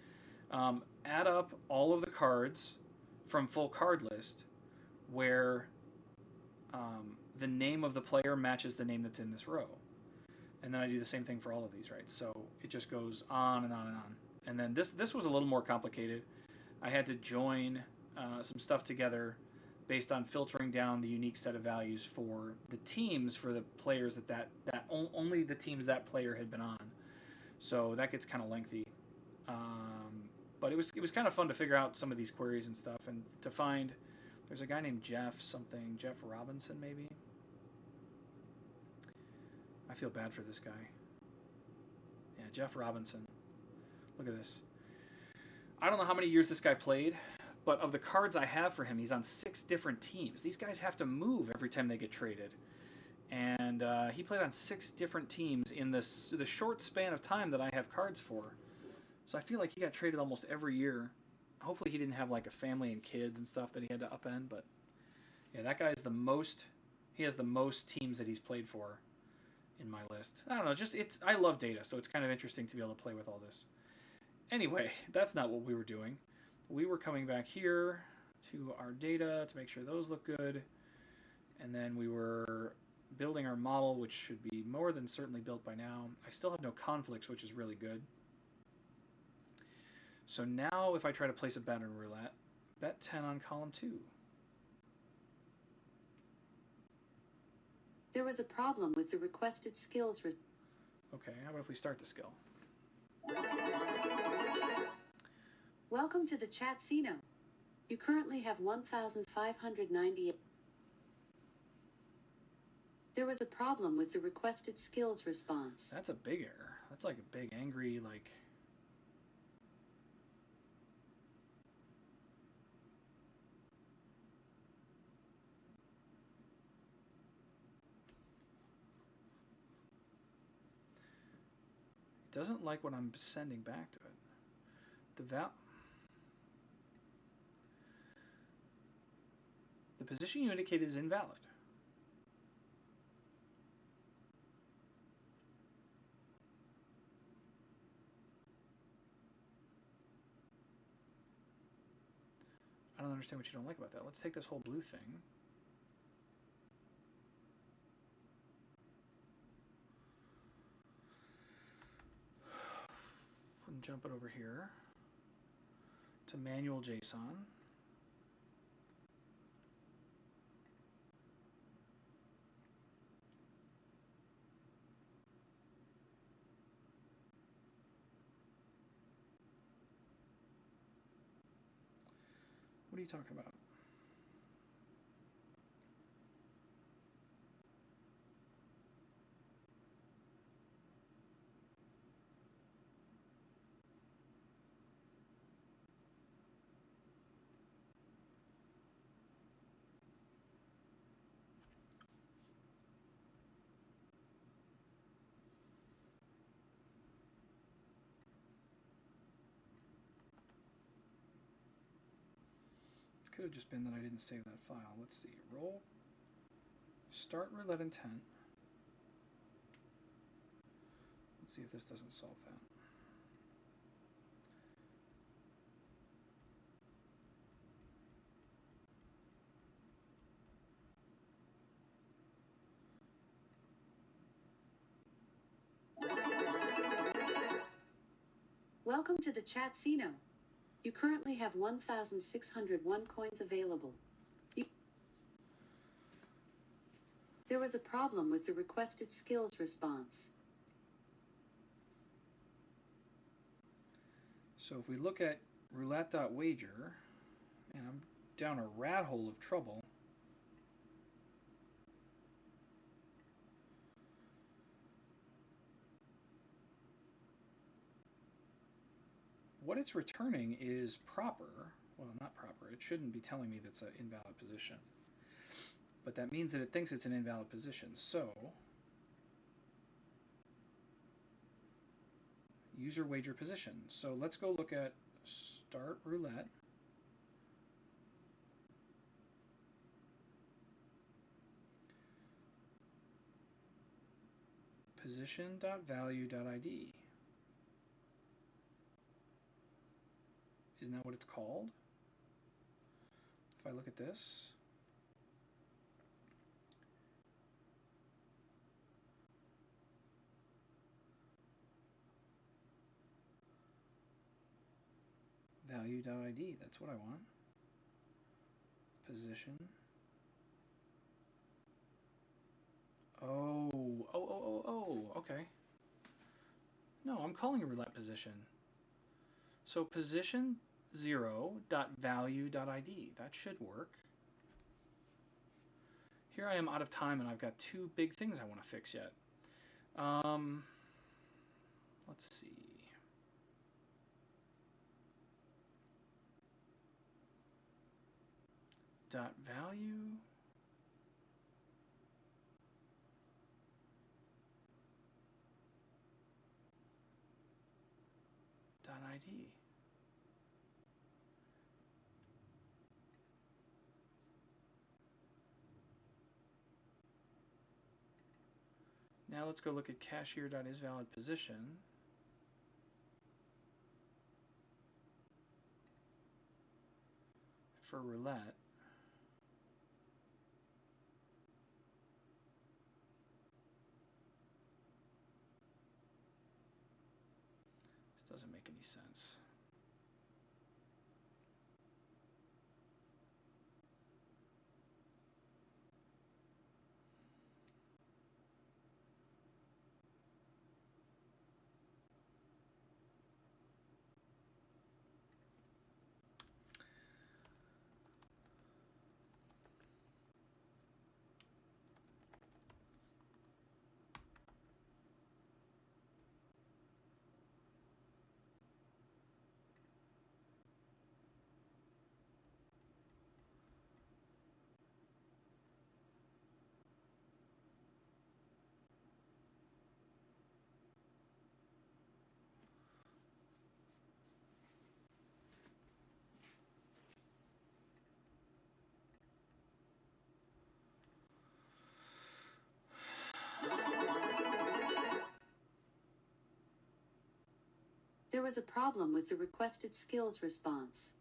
add up all of the cards from full card list where the name of the player matches the name that's in this row. And then I do the same thing for all of these, right? So it just goes on and on and on. And then this was a little more complicated. I had to join some stuff together based on filtering down the unique set of values for the teams, for the players that only the teams that player had been on. So that gets kind of lengthy. But it was kind of fun to figure out some of these queries and stuff, and to find, there's a guy named Jeff Robinson maybe. I feel bad for this guy. Yeah, Jeff Robinson. Look at this. I don't know how many years this guy played, but of the cards I have for him, he's on 6 different teams. These guys have to move every time they get traded. And he played on 6 different teams in the short span of time that I have cards for. So I feel like he got traded almost every year. Hopefully he didn't have like a family and kids and stuff that he had to upend, but yeah, that guy is he has the most teams that he's played for in my list. I don't know, I love data, so it's kind of interesting to be able to play with all this. Anyway, that's not what we were doing. We were coming back here to our data to make sure those look good, and then we were building our model, which should be more than certainly built by now. I still have no conflicts, which is really good. So now if I try to place a bet on roulette, bet 10 on column 2. There was a problem with the requested skills. Okay, how about if we start the skill? Welcome to the Chatsino. You currently have 1,598. There was a problem with the requested skills response. That's a big error. That's like a big angry, like... It doesn't like what I'm sending back to it. The position you indicated is invalid. I don't understand what you don't like about that. Let's take this whole blue thing. And jump it over here to manual JSON. What are you talking about? Could have just been that I didn't save that file. Let's see. Roll. Start roulette intent. Let's see if this doesn't solve that. Welcome to the Chatsino. You currently have 1,601 coins available. There was a problem with the requested skills response. So if we look at roulette.wager, and I'm down a rat hole of trouble. What it's returning is proper. Well, not proper. It shouldn't be telling me that's an invalid position. But that means that it thinks it's an invalid position. So, user wager position. So let's go look at Start roulette. Position.value.id. Isn't that what it's called? If I look at this, value.id, that's what I want. Position. Oh, okay. No, I'm calling a roulette position. So position 0.value.id, that should work. Here I am out of time and I've got two big things I want to fix yet. Let's see. Dot value. Dot ID. Now let's go look at cashier.isValidPosition. For roulette. This doesn't make any sense. There was a problem with the requested skills response.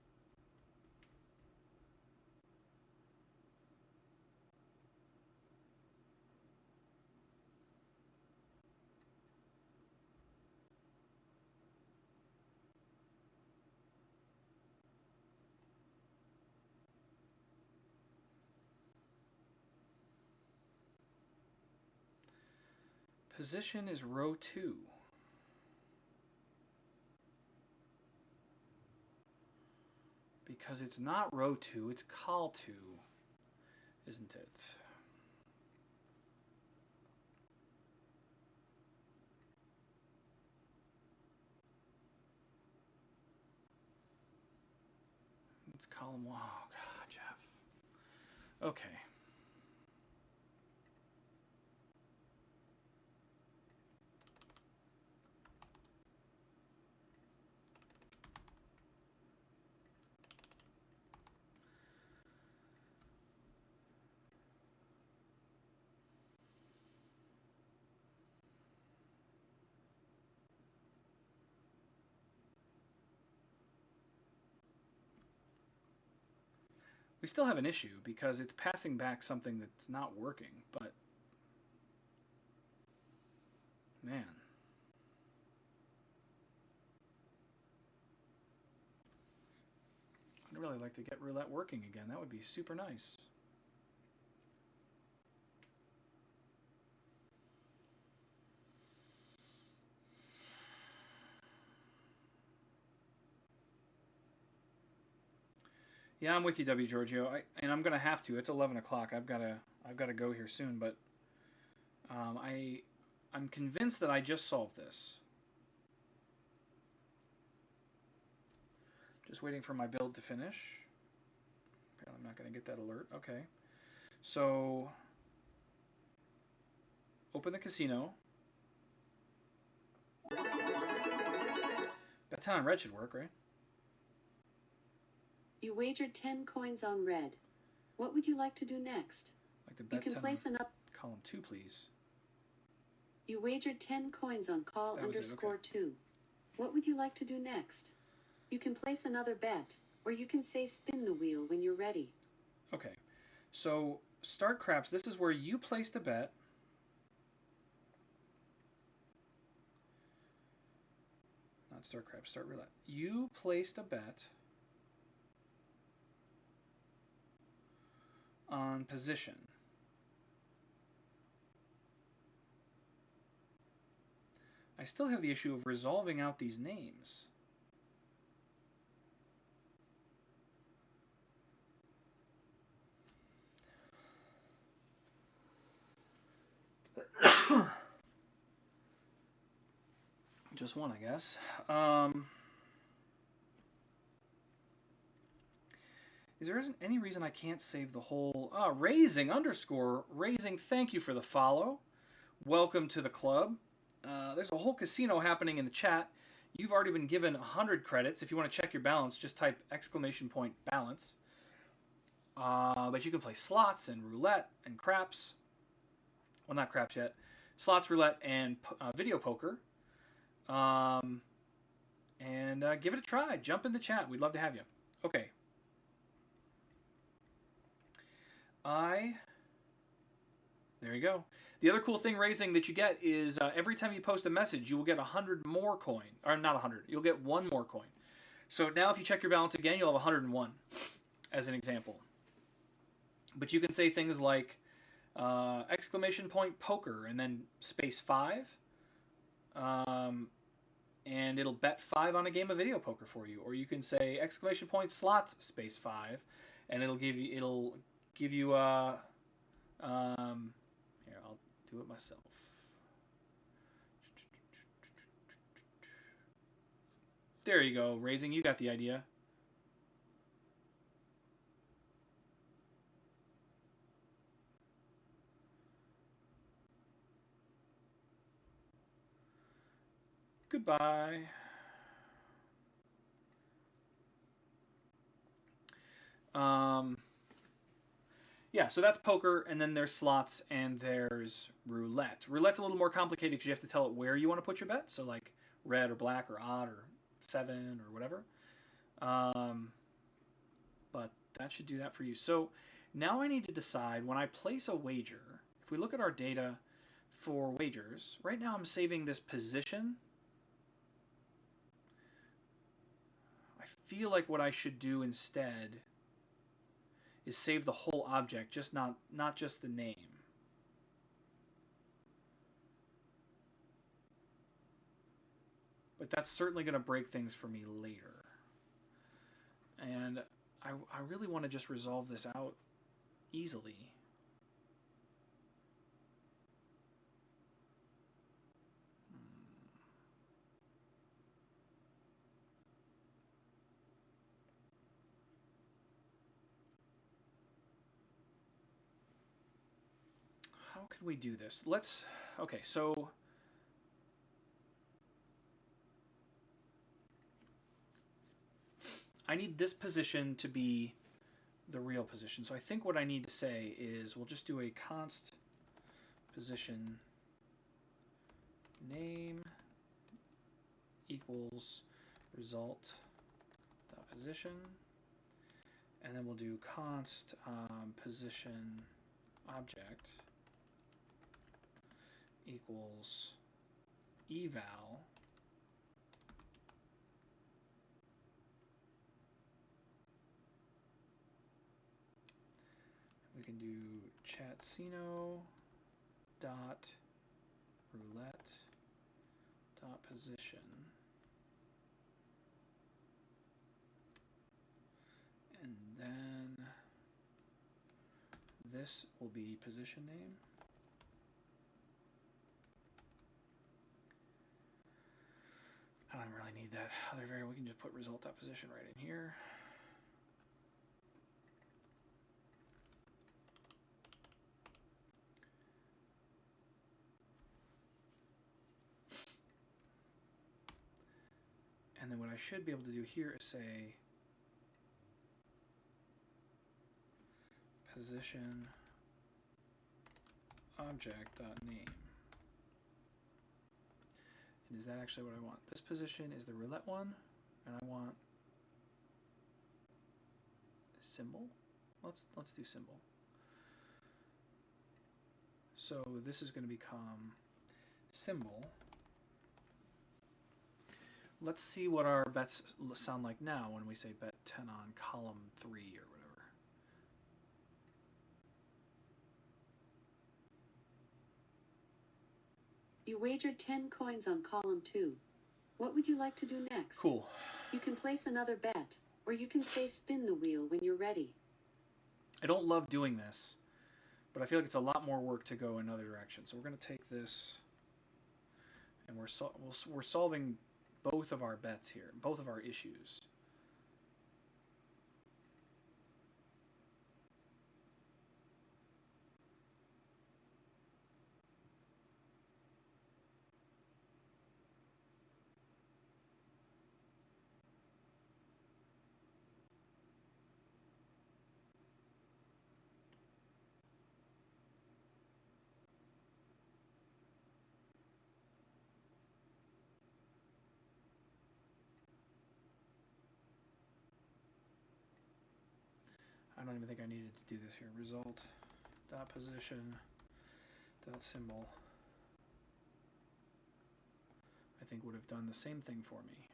Position is row 2. Because it's not row 2, it's col 2, isn't it? It's column 1. Oh, God, Jeff. Okay. We still have an issue because it's passing back something that's not working, but man. I'd really like to get roulette working again. That would be super nice. Yeah, I'm with you, W. Giorgio, and I'm gonna have to. It's 11 o'clock. I've gotta go here soon. But I'm convinced that I just solved this. Just waiting for my build to finish. I'm not gonna get that alert. Okay, so open the casino. Bet 10 on red should work, right? You wagered 10 coins on red. What would you like to do next? Like the You bet can 10 place on an up. column 2, please. You wagered 10 coins on call That was it, underscore okay. 2. What would you like to do next? You can place another bet, or you can say spin the wheel when you're ready. Okay, so start craps. This is where you placed a bet. Not start craps, start roulette. You placed a bet on position. I still have the issue of resolving out these names. Just one, I guess. Is there isn't any reason I can't save the whole... Raising underscore. Raising, thank you for the follow. Welcome to the club. There's a whole casino happening in the chat. You've already been given 100 credits. If you want to check your balance, just type ! balance. But you can play slots and roulette and craps. Well, not craps yet. Slots, roulette, and video poker. And give it a try. Jump in the chat. We'd love to have you. Okay. There you go. The other cool thing, Raising, that you get is every time you post a message, you will get 100 more coin. Or not 100. You'll get 1 more coin. So now if you check your balance again, you'll have 101, as an example. But you can say things like !poker and then space 5. And it'll bet 5 on a game of video poker for you. Or you can say !slots space 5, and it'll give you here, I'll do it myself. There you go, Raising, you got the idea. Goodbye. Yeah, so that's poker, and then there's slots, and there's roulette. Roulette's a little more complicated because you have to tell it where you want to put your bet. So like red or black or odd or 7 or whatever. But that should do that for you. So now I need to decide when I place a wager. If we look at our data for wagers, right now I'm saving this position. I feel like what I should do instead is save the whole object, just not just the name. But that's certainly going to break things for me later. And I really want to just resolve this out easily. How can we do this? Okay, so I need this position to be the real position. So I think what I need to say is we'll just do a const position name equals result dot position, and then we'll do const position object equals eval we can do chatsino dot roulette dot position, and then this will be position name. I don't really need that other variable. We can just put result.position right in here. And then what I should be able to do here is say position object.name. And is that actually what I want? This position is the roulette one, and I want symbol. Let's do symbol. So this is going to become symbol. Let's see what our bets sound like now when we say bet 10 on column 3 or whatever. You wagered 10 coins on column 2. What would you like to do next? Cool. You can place another bet, or you can say spin the wheel when you're ready. I don't love doing this, but I feel like it's a lot more work to go another direction. So we're going to take this, and we're solving both of our bets here, both of our issues. I don't even think I needed to do this here. Result dot position dot symbol, I think would have done the same thing for me.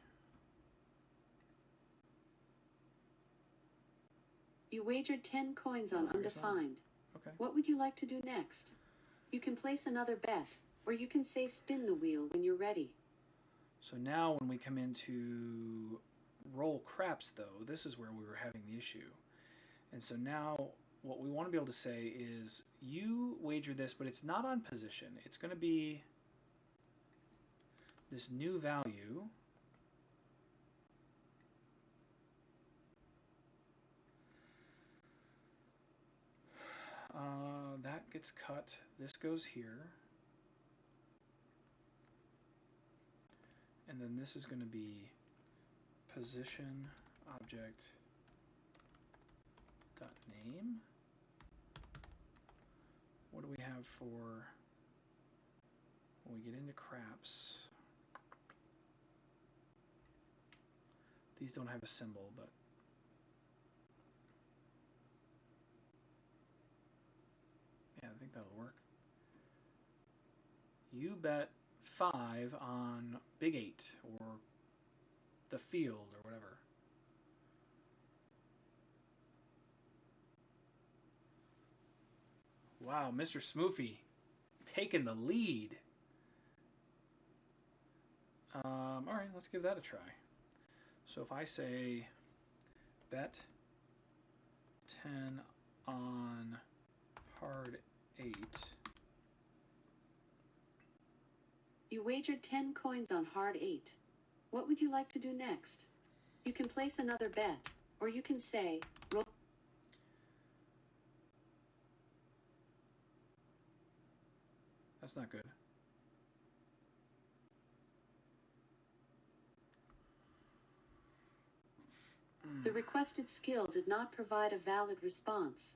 You wagered 10 coins on undefined. Okay. What would you like to do next? You can place another bet, or you can say spin the wheel when you're ready. So now when we come into roll craps, though, this is where we were having the issue. And so now what we want to be able to say is, you wager this, but it's not on position. It's going to be this new value. That gets cut. This goes here. And then this is going to be position object dot name. What do we have for when we get into craps? These don't have a symbol, but yeah, I think that'll work. You bet 5 on Big 8 or the field or whatever. Wow, Mr. Smoofy taking the lead. All right, let's give that a try. So if I say bet 10 on hard 8. You wagered 10 coins on hard 8. What would you like to do next? You can place another bet, or you can say, roll. That's not good. The requested skill did not provide a valid response.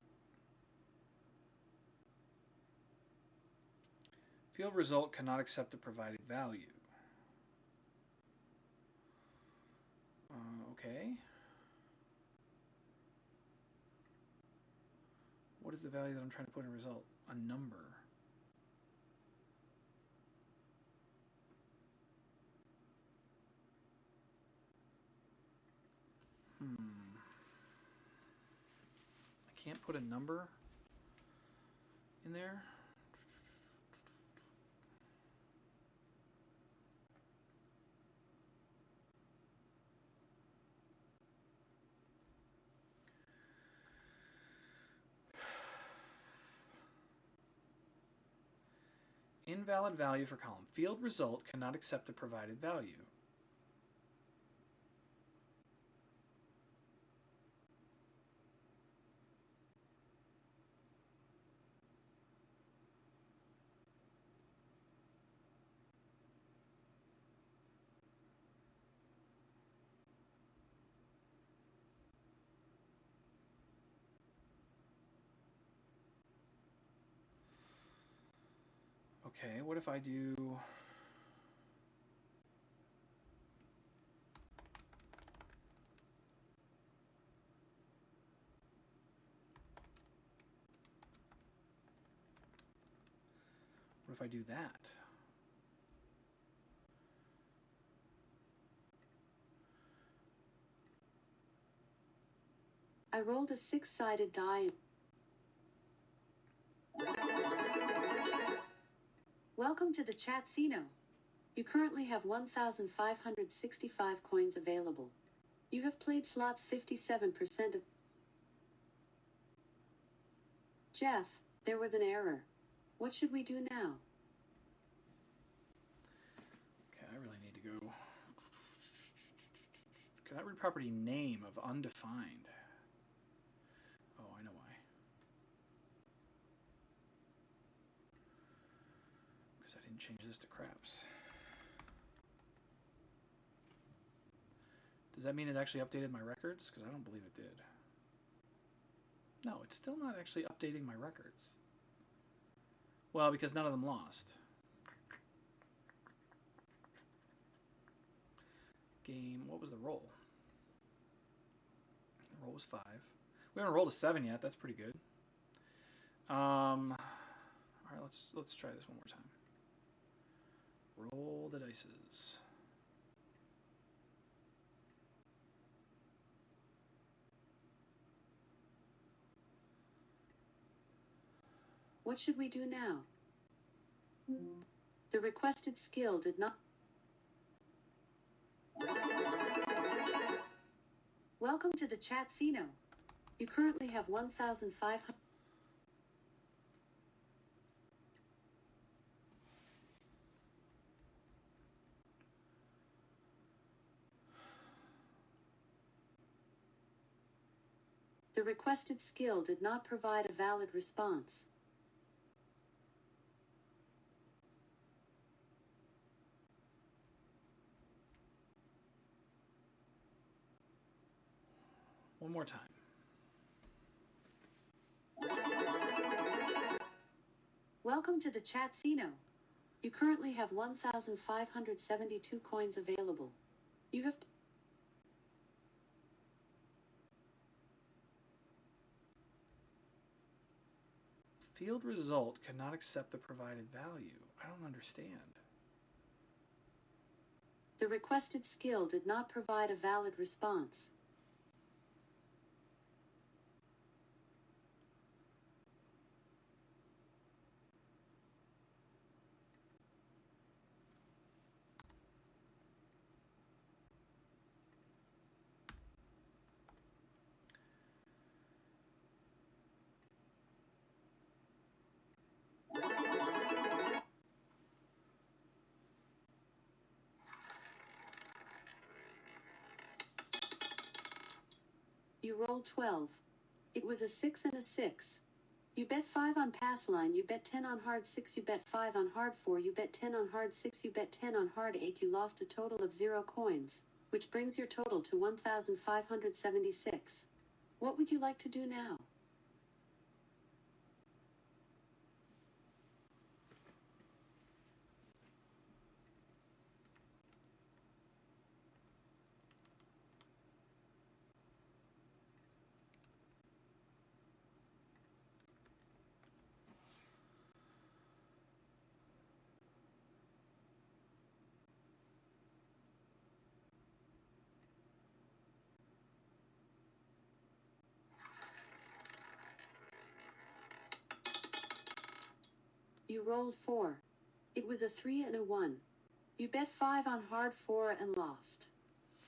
Field result cannot accept the provided value. Okay. What is the value that I'm trying to put in result? A number. I can't put a number in there. Invalid value for column. Field result cannot accept the provided value. Okay, what if I do... What if I do that? I rolled a 6-sided die. Welcome to the Chatsino. You currently have 1,565 coins available. You have played slots 57% of... Jeff, there was an error. What should we do now? Okay, I really need to go... Cannot read property name of undefined. Oh, I know why. Because I didn't change this to craps. Does that mean it actually updated my records? Because I don't believe it did. No, it's still not actually updating my records. Well, because none of them lost. Game, what was the roll? The roll was 5. We haven't rolled a 7 yet. That's pretty good. All right, let's try this one more time. Roll the dices. What should we do now? The requested skill did not... Welcome to the Chatsino. You currently have 1,500... The requested skill did not provide a valid response. One more time. Welcome to the Chatsino. You currently have 1,572 coins available. You have... Field result cannot accept the provided value. I don't understand. The requested skill did not provide a valid response. You rolled 12. It was a 6 and a 6. You bet 5 on pass line, you bet 10 on hard 6, you bet 5 on hard 4, you bet 10 on hard 6, you bet 10 on hard 8, you lost a total of 0 coins, which brings your total to 1,576. What would you like to do now? You rolled 4. It was a 3 and a 1. You bet 5 on hard 4 and lost.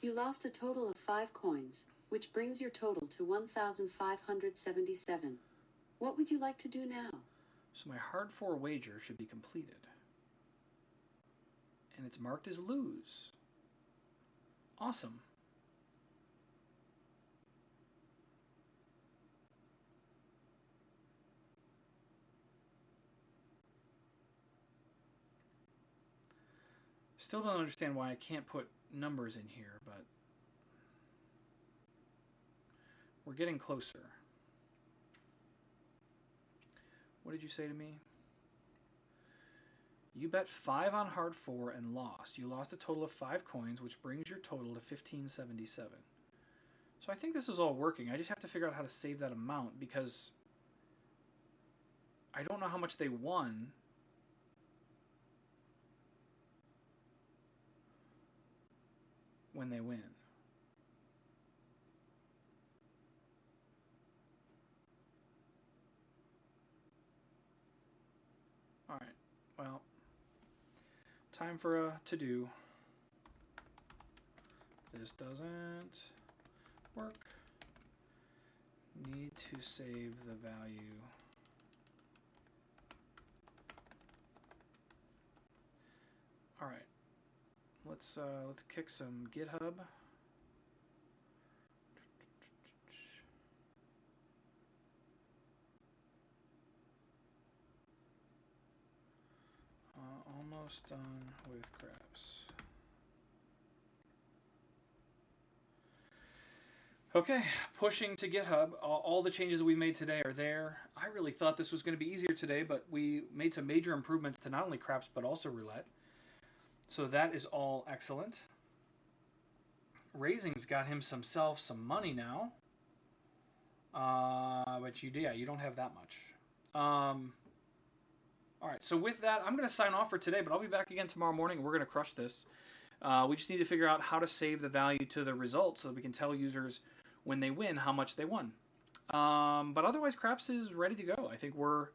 You lost a total of 5 coins, which brings your total to 1,577. What would you like to do now? So my hard 4 wager should be completed. And it's marked as lose. Awesome. Still don't understand why I can't put numbers in here, but we're getting closer. What did you say to me? You bet 5 on hard 4 and lost. You lost a total of 5 coins, which brings your total to 1577. So I think this is all working. I just have to figure out how to save that amount because I don't know how much they won. When they win. All right. Well, time for a to-do. This doesn't work. Need to save the value. All right. Let's kick some GitHub. Almost done with craps. Okay, pushing to GitHub. All the changes we made today are there. I really thought this was going to be easier today, but we made some major improvements to not only craps but also roulette. So that is all excellent. Raising's got himself some money now. But you don't have that much. All right, so with that, I'm going to sign off for today, but I'll be back again tomorrow morning. We're going to crush this. We just need to figure out how to save the value to the result so that we can tell users when they win how much they won. But otherwise, Craps is ready to go. I think we're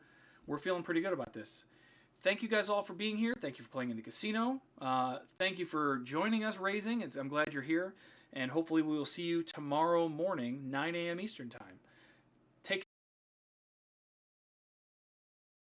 feeling pretty good about this. Thank you guys all for being here. Thank you for playing in the casino. Thank you for joining us, Raising. I'm glad you're here. And hopefully we will see you tomorrow morning, 9 a.m. Eastern Time.